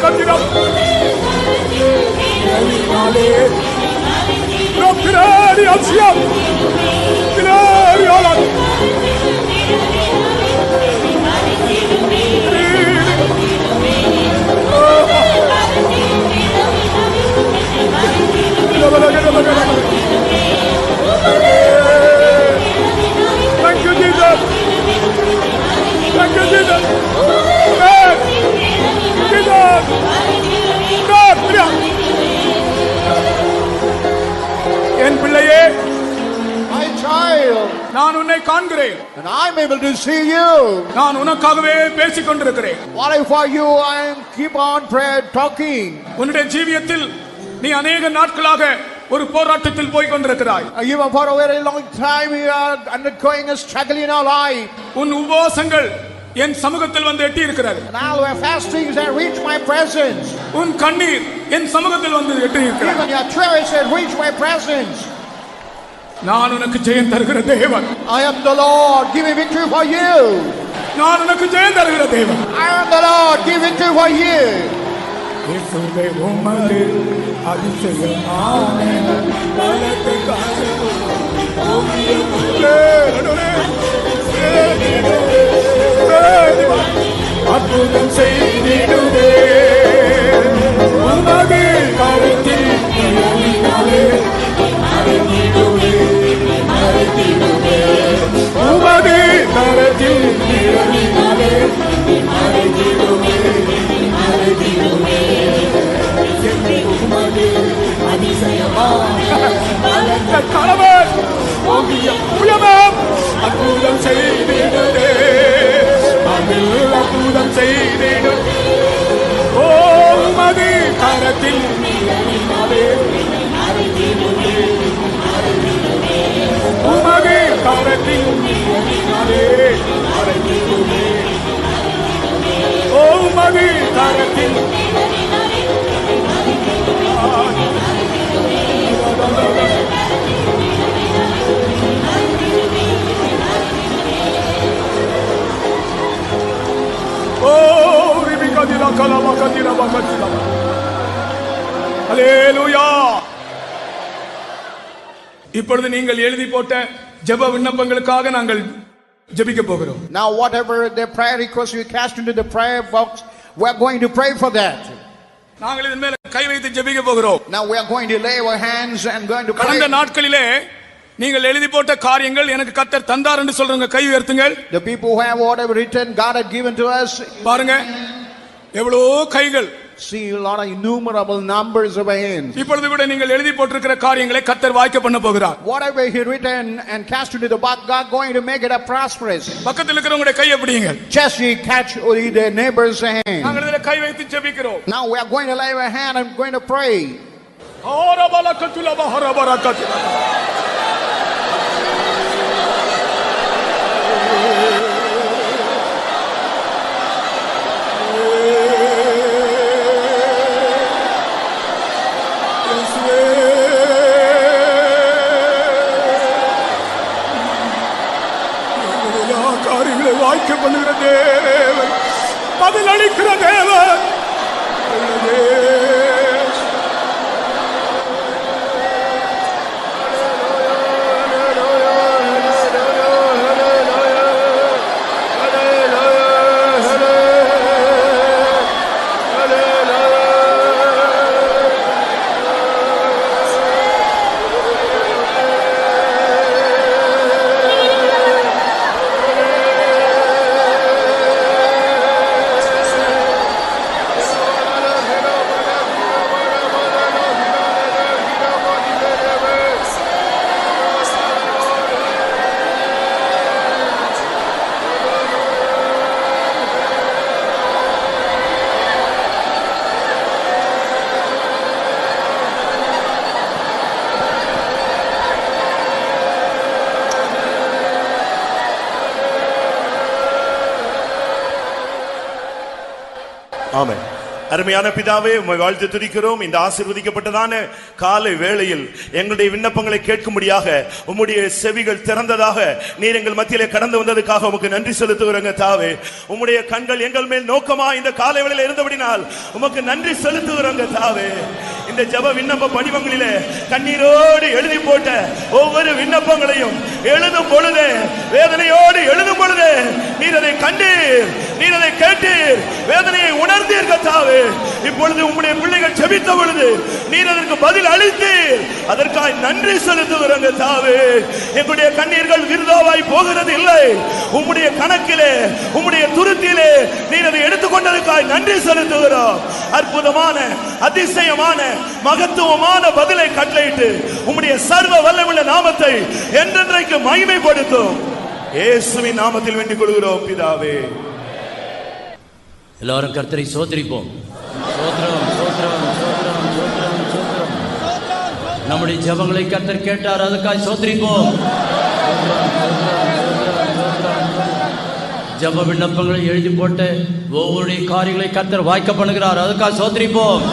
கத்திரம் Thank you, Jesus. Thank you, Jesus. Jesus. என் பிள்ளையே, My child, நான் உன்னை காண்கிறேன். and I'm able to see you. நான் உனக்காகவே பேசிக் கொண்டிருக்கிறேன். What if for you I am keep on prayer talking? உன்னுடைய ஜீவியத்தில் நீ அநேக நாட்களாக ஒரு போராட்டத்தில் போய் கொண்டிருக்கிறாய். Even for a very long time you are undergoing a struggle in our life. உன் உபவாசங்கள் என் சமூகத்தில் வந்து எட்டி இருக்கிறது. And all your fastings have reached my presence. உன் கண்ணீர் என் சமூகத்தில் வந்து எட்டி இருக்கிறது. Even your tears have reached my presence. நான் உனக்கு ஜெயம் தருகிற தேவன். I am the Lord, giving victory for you. நான் உனக்கு ஜெயம் தருகிற தேவன். I am the Lord, giving victory for you. இயேசுவே உமது அதிசயமான பலத்த கரமும் ஓங்கிய புயமும் அற்புதம் செய்திடுதே. உமது கரத்தில் நிழலினாலே மறைந்திடுவே, மறைந்திடுவே. உமது கரத்தில் நிழலினாலே மறைந்திடுவே, மறைந்திடுவே. உமது அதிசயமான பலத்த கரமும் ஓங்கிய புயமும் அற்புதம் செய்திடுதே, அற்புதம் செய்திடும். ஓ உமது கரத்தில் நிழலினாலே மறைந்திடுவே, மறைந்திடுவே. உமது கரத்தில் நிழலினாலே மறைந்திடுவே. ஓ உமது கரத்தில் அல்லேலூயா. இப்பொழுது நீங்கள் எழுதி போட்ட ஜெப விண்ணப்பங்களுக்காக நாங்கள் ஜெபிக்க போகிறோம். Now whatever the prayer request you cast into the prayer box, we are going to pray for that. நாங்கள் இதன் மேல கை வைத்து ஜெபிக்க போகிறோம். Now we are going to lay our hands and going to pray. கடந்த நாட்களிலே நீங்கள் எழுதி போட்ட காரியங்கள் எனக்கு கர்த்தர் தந்தார் என்று சொல்றவங்க கை உயர்த்துங்கள். The people who have whatever written God had given to us. பாருங்க எவ்வளவு கைகள் see a lot of innumerable numbers of hands. இப்பொழுது கூட நீங்கள் எழுதி போட்டிருக்கிற காரியங்களை கர்த்தர் வாய்க்க பண்ண போகிறார். Whatever he written and cast into the box, God going to make it a prosperous. பக்கத்தில் இருக்கிறவங்களுடைய கையை பிடிங்க. Just you catch the neighbor's hand. நாங்கள் இதிலே கை வைத்து ஜெபிக்கிறோம். Now we are going to lay our hand and going to pray. காரியங்களை வாய்க்க பண்ணுகிற தேவன், பதில் அளிக்கிற தேவன். ஆமென். அருமையான பிதாவே, உம்மை வாழ்த்து துதிக்கிறோம். இந்த ஆசீர்வதிக்கப்பட்டதான காலை வேளையில் எங்களுடைய விண்ணப்பங்களை கேட்கும்படியாக உம்முடைய செவிகள் திறந்ததாக நீர் எங்கள் மத்தியிலே கடந்து வந்ததுக்காக உமக்கு நன்றி செலுத்துகிறோங்க தாவே. உம்முடைய கண்கள் எங்கள் மேல் நோக்கமா இந்த காலை வேளையில் இருந்தபடினால் உமக்கு நன்றி செலுத்துகிறோங்க தாவே. இந்த ஜெப விண்ணப்ப படிவங்களிலே கண்ணீரோடு எழுதி போட்ட ஒவ்வொரு விண்ணப்பங்களையும் எழுதும் பொழுது, வேதனையோடு எழுதும் பொழுது நீர் அதை கண்டீர், நீர் அதை கேட்டீர், வேதனையை உணர்ந்தீர்கள் தாவே. இப்பொழுது உம்முடைய பிள்ளைகள் ஜெபித்த பொழுது நீர் அதற்கு பதில் அளித்தீர். அதற்காக நன்றி செலுத்துகிறோங்க தாவே. எங்களுடைய கண்ணீர்கள் விருதாவாய் போகிறது இல்லை. உம்முடைய கணக்கிலே, உம்முடைய துருத்திலே நீர் அதை எடுத்துக்கொண்டதற்காக நன்றி செலுத்துகிறோம். அற்புதமான, அதிசயமான, மகத்துவமான பதிலை கட்டளையிட்டு உம்முடைய சர்வ வல்லமையுள்ள நாமத்தை என்றென்றைக்கு மகிமைப்படுத்தும் இயேசுவின் நாமத்தில் வேண்டிக் கொள்கிறோம் பிதாவே. எல்லாரும் கர்த்தரை சோதரிப்போம். சோத்ரம் சோத்ரம் சோத்ரம் சோத்ரம் சோத்ரம். நம்முடைய ஜெபங்களை கர்த்தர் கேட்டார், அதுக்காக சோதரிப்போம். ஜெப விண்ணப்பங்களை எழுதி போட்டு ஒவ்வொரு காரியங்களை கர்த்தர் வாய்க்க பண்ணுகிறார், அதுக்காக சோதரிப்போம்.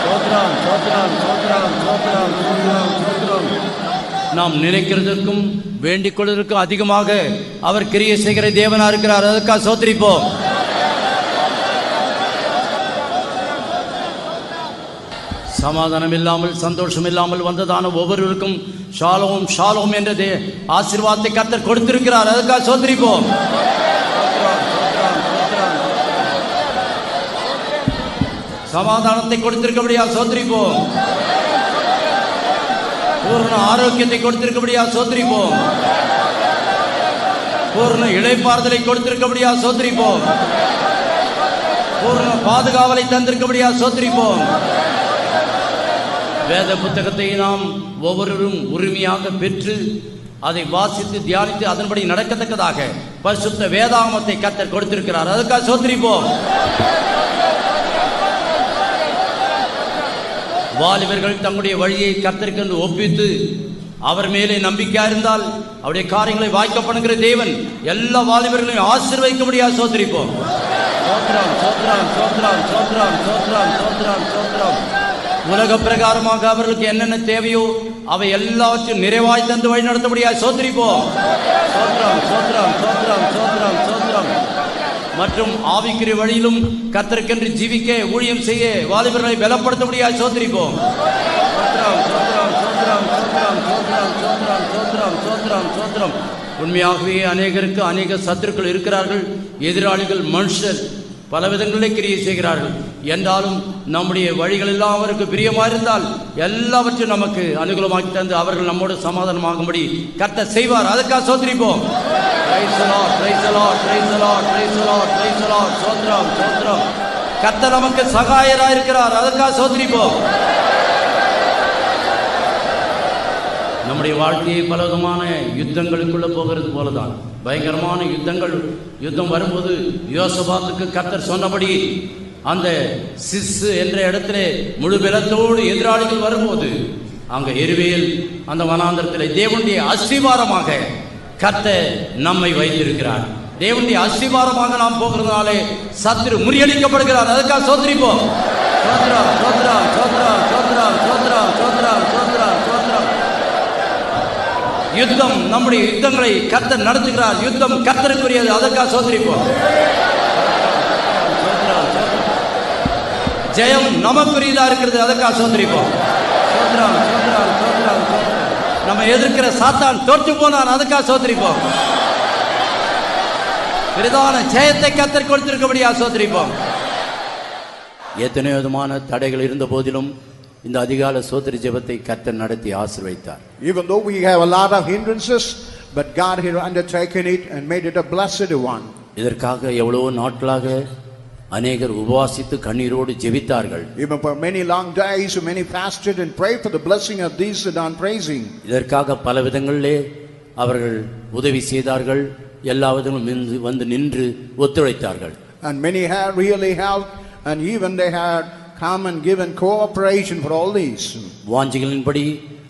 சோத்ரம் சோத்ரம் சோத்ரம் சோத்ரம் சோத்ரம் சோத்ரம். நாம் நினைக்கிறதற்கும் வேண்டிக் கொள்வதற்கும் அதிகமாக அவர் கிரியை செய்கிற தேவனா இருக்கிறார், அதுக்காக சோதரிப்போம். சமாதானம் இல்லாமல், சந்தோஷம் இல்லாமல் வந்ததான ஒவ்வொருவருக்கும் ஷாலோம் ஷாலோம் என்ற ஆசீர்வாதத்தை கர்த்தர் கொடுத்திருக்கிறார், அதுக்காக சோதரிப்போம். சமாதானத்தை கொடுத்திருக்கபடியா சோதரிப்போம். பூர்ண ஆரோக்கியத்தை கொடுத்திருக்கபடியா சோதரிப்போம். பூர்ண இளைப்பாறுதலை கொடுத்திருக்கபடியா சோதரிப்போம். பூர்ண பாதுகாவலை தந்திருக்கபடியா சோதரிப்போம். வேத புத்தகத்தை நாம் ஒவ்வொருவரும் உரிமையாக பெற்று அதை வாசித்து தியானித்து அதன்படி நடக்கத்தக்கதாக பரிசுத்த வேதாகமத்தை கர்த்தர் கொடுத்திருக்கிறார், அதுக்காக சோதரிப்போம். வாலிபர்கள் தங்களுடைய வழியை கர்த்தருக்கு ஒப்பித்து அவர் மேலே நம்பிக்கையா இருந்தால் அவருடைய காரியங்களை வாய்க்க பண்ணுகிற தேவன் எல்லா வாலிபர்களையும் ஆசீர்வதிக்கும்படியாக சோதரிப்போம். சோத்ரம் சோத்ரம் சோத்ரம் சோத்ரம் சோத்ரம் சோத்ரம் சோத்ரம். உலக பிரகாரமாக அவர்களுக்கு என்னென்ன தேவையோ அவை எல்லாவற்றையும் நிறைவாய் தந்து வழி நடத்தபடியாக சோதரிப்போம். சோத்ரம் சோத்ரம் சோத்ரம் சோத்ரம் சோத்ரம். மற்றும் ஆவிக்குரிய வழியிலும் கர்த்தருக்கென்று ஜீவிக்க ஊழியம் செய்ய வாலிபர்களை பலப்படுத்தபடியாக சோதரிப்போம். சோத்ரம் சோத்ரம் சோத்ரம் சோத்ரம் சோத்ரம் சோத்ரம் சோத்ரம் சோத்ரம் சோத்ரம். உண்மையாகவே அநேகருக்கு அநேக சத்துருக்கள் இருக்கிறார்கள், எதிராளிகள் மனுஷர் பல விதங்களிலே கிரியை செய்கிறார்கள். என்றாலும் நம்முடைய வழிகள் எல்லாம் அவருக்கு பிரியமா இருந்தால் எல்லாவற்றையும் நமக்கு அனுகூலமாக்கி தந்து அவர்கள் நம்மோடு சமாதானமாகும்படி கர்த்தர் செய்வார், அதுக்காக சோதரிப்போம். Praise the Lord, praise the Lord, praise the Lord, praise the Lord, praise the Lord. சோத்ரம் சோத்ரம். கர்த்தர் நமக்கு சகாயராய் இருக்கிறார். அதற்காக சோதரிப்போம். நம்முடைய வாழ்க்கையை பலவிதமான யுத்தங்களுக்குள்ள போகிறது போலதான். பயங்கரமான யுத்தம் வரும்போது யோசபாத்துக்கு கர்த்தர் சொன்னபடி அந்த சிஸ் என்ற இடத்திலே முழு பலத்தோடு எதிராளிகள் வரும்போது அங்க எருவேல் அந்த வனாந்தரத்தில் தேவனுடைய அஸ்திவாரமாக கர்த்தர் நம்மை வைத்திருக்கிறார். தேவனுடைய அஸ்திவாரமாக நாம் போகிறதுனாலே சத்துரு முறியடிக்கப்படுகிறார். அதுக்காக சோதரிப்போம். சோத்ரா சோத்ரா சோத்ரா சோத்ரா சோத்ரா சோத்ரா சோத்ரா சோத்ரா. யுத்தம் நம்முடைய யுத்தங்களை கர்த்தர் நடத்துகிறார். யுத்தம் கர்த்தருக்குரியது. அதற்காக சோதரிப்போம். ஜெயம் நமக்குரியதா இருக்கிறது. அதற்காக சோதரிப்போம். நம்ம எதிர்க்கிற சாத்தான் தோற்று போனான். அதுக்காக சோதரிப்போம். பிரதான ஜெயத்தை கர்த்தர் கொடுத்திருக்கபடியா சோதரிப்போம். எத்தனை விதமான தடைகள் இருந்த போதிலும் இந்த அதிகால சோதரி ஜெபத்தை கர்த்தர் நடத்தி ஆசீர்வதித்தார். Even though we have a lot of hindrances, but God had undertaken it and made it a blessed one. இதற்காக எவ்வளவு நாட்களாக அநேகர் உபவாசித்து கண்ணீரோடு ஜெபித்தார்கள். Even for many long days, many fasted and prayed for the blessing of these that are praising. இதற்காக பல விதங்களிலே அவர்கள் உதவி செய்தார்கள். எல்லா விதங்களும் வந்து நின்று ஒத்துழைத்தார்கள். And many had really helped, and even they had come and given cooperation for all these. வாஞ்சைகளின்படி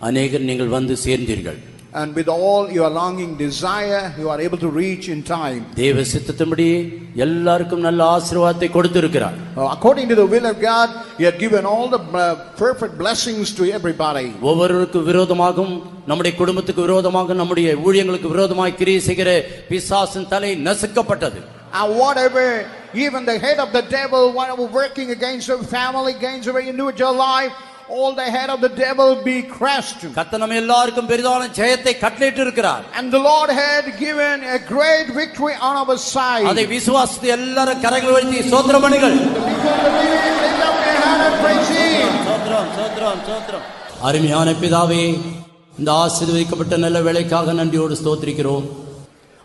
அநேகர் நீங்கள் வந்து சேர்ந்தீர்கள். And with all your longing desire, you are able to reach in time. தேவ சித்தத்தின்படி எல்லாருக்கும் நல்ல ஆசீர்வாதத்தை கொடுத்திருக்கிறார். According to the will of God, He had given all the perfect blessings to everybody. ஒவ்வொருவருக்கு விரோதமாகவும் நம்முடைய குடும்பத்துக்கு விரோதமாக நம்முடைய ஊழியங்களுக்கு விரோதமாய் கிரியை செய்கிற பிசாசின் தலை நசுக்கப்பட்டது. And whatever, even the head of the devil, whatever working against your family, against your individual life, all the head of the devil be crushed. கர்த்தர் நம்ம எல்லாருக்கும் பெரிதான ஜெயத்தை கட்டளையிட்டு இருக்கிறார். And the Lord had given a great victory on our side. அதை விசுவாசித்து எல்லாரும் கரங்களை உயர்த்தி ஸ்தோத்திரம் பண்ணுங்கள். அருமையான பிதாவே, இந்த ஆசீர்வதிக்கப்பட்ட நல்ல வேளைக்காக நன்றியோடு ஸ்தோத்திரிக்கிறோம்.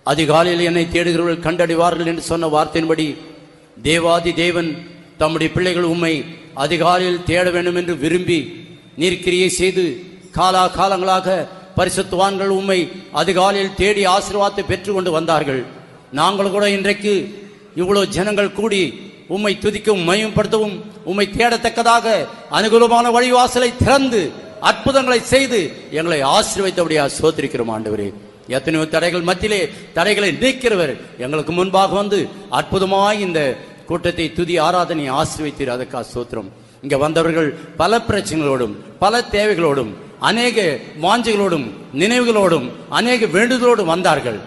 அதிகாலையில் என்னை தேடுகிறவர்கள் கண்டடைவார்கள் என்று சொன்ன வார்த்தையின்படி தேவாதி தேவன் தம்முடைய பிள்ளைகள் உம்மை அதிகாலையில் தேட வேண்டும் என்று விரும்பி நீர் கிரியை செய்து காலங்களாக பரிசுத்தவான்கள் உம்மை அதிகாலையில் தேடி ஆசீர்வாதத்தை பெற்றுக்கொண்டு வந்தார்கள். நாங்கள் கூட இன்றைக்கு இவ்வளவு ஜனங்கள் கூடி உம்மை துதிக்கவும் மையப்படுத்தவும் உம்மை தேடத்தக்கதாக அனுகூலமான வழிவாசலை திறந்து அற்புதங்களை செய்து எங்களை ஆசீர்வதித்தபடியாக ஸ்தோத்திரிக்கிறோம் ஆண்டவரே. எத்தனையோ தடைகள் மத்தியிலே தடைகளை நீக்கிறவர் எங்களுக்கு முன்பாக வந்து அற்புதமாய் இந்த கூட்டத்தை துதி ஆராதனை ஆசீர்வதித்தீர். அதற்காக ஸ்தோத்திரம். இங்க வந்தவர்கள் பல பிரச்சனைகளோடும் பல தேவைகளோடும் அநேக வாஞ்சைகளோடும் நினைவுகளோடும் அநேக வேண்டுதலோடும் வந்தார்கள்.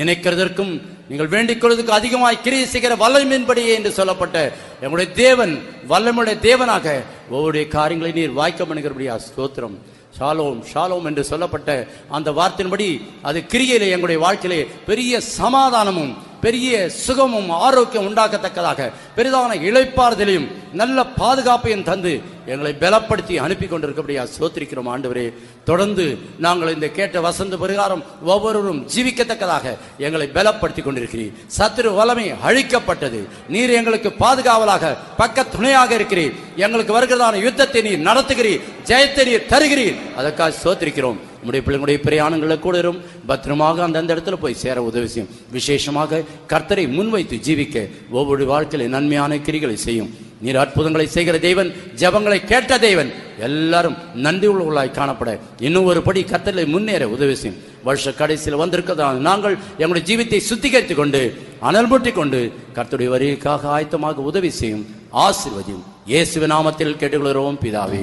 நினைக்கிறதற்கும் நீங்கள் வேண்டிக் கொள்வதற்கு அதிகமாய் கிரியை செய்கிற வல்லமையின்படியே என்று சொல்லப்பட்ட எங்களுடைய தேவன் வல்லமையுடைய தேவனாக ஒவ்வொரு காரியங்களை நீர் வாய்க்க பண்ணுகிறபடியா ஸ்தோத்திரம். ஷாலோம் ஷாலோம் என்று சொல்லப்பட்ட அந்த வார்த்தையின்படி அது கிரியையிலே எங்களுடைய வாழ்க்கையிலே பெரிய சமாதானமும் பெரிய சுகமும் ஆரோக்கியம் உண்டாக்கத்தக்கதாக பெரிதான இளைப்பாறுதலையும் நல்ல பாதுகாப்பையும் தந்து எங்களை பலப்படுத்தி அனுப்பி கொண்டிருக்கபடியா ஸ்தோத்திரிக்கிறோம் ஆண்டவரே. தொடர்ந்து நாங்கள் இந்த கேட்ட வசந்த பிரகாரம் ஒவ்வொருவரும் ஜீவிக்கத்தக்கதாக எங்களை பலப்படுத்தி கொண்டிருக்கிறீர். சத்துரு வல்லமை அழிக்கப்பட்டது. நீர் எங்களுக்கு பாதுகாவலாக பக்க துணையாக இருக்கிறீர். எங்களுக்கு வருகிறதான யுத்தத்தை நீர் நடத்துகிறீர். ஜெயத்தை நீர் தருகிறீர். அதற்காக ஸ்தோத்திரிக்கிறோம். நம்முடைய பிள்ளைங்களுடைய பிரயாணங்களை கூட இருக்கும் பத்திரமாக அந்தந்த இடத்துல போய் சேர உதவி செய்யும். விசேஷமாக கர்த்தரை முன்வைத்து ஜீவிக்க ஒவ்வொரு வாழ்க்கையில நன்மையான கிரிகளை செய்யும். நீர் அற்புதங்களை செய்கிற தேவன், ஜெபங்களை கேட்ட தேவன். எல்லாரும் நன்றி உள்ளவர்களாய் காணப்பட இன்னும் ஒரு படி கர்த்தரை முன்னேற உதவி செய்யும். வருஷ கடைசியில் வந்திருக்கிறதான நாங்கள் எங்களுடைய ஜீவித்தை சுத்திகரித்துக் கொண்டு அனல் மூட்டிக் கொண்டு கர்த்தருடைய வருகைக்காக ஆயத்தமாக உதவி செய்யும். ஆசீர்வதியும். இயேசுவின் நாமத்தில் கேட்டுக்கொள்கிறோம் பிதாவே.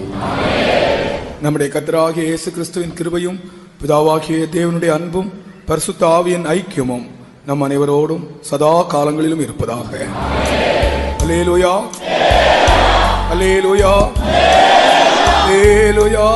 நம்முடைய கர்த்தராகிய இயேசு கிறிஸ்துவின் கிருபையும் பிதாவாகிய தேவனுடைய அன்பும் பரிசுத்த ஆவியின் ஐக்கியமும் நம் அனைவரோடும் சதா காலங்களிலும் இருப்பதாக. அல்லேலூயா அல்லேலூயா அல்லேலூயா.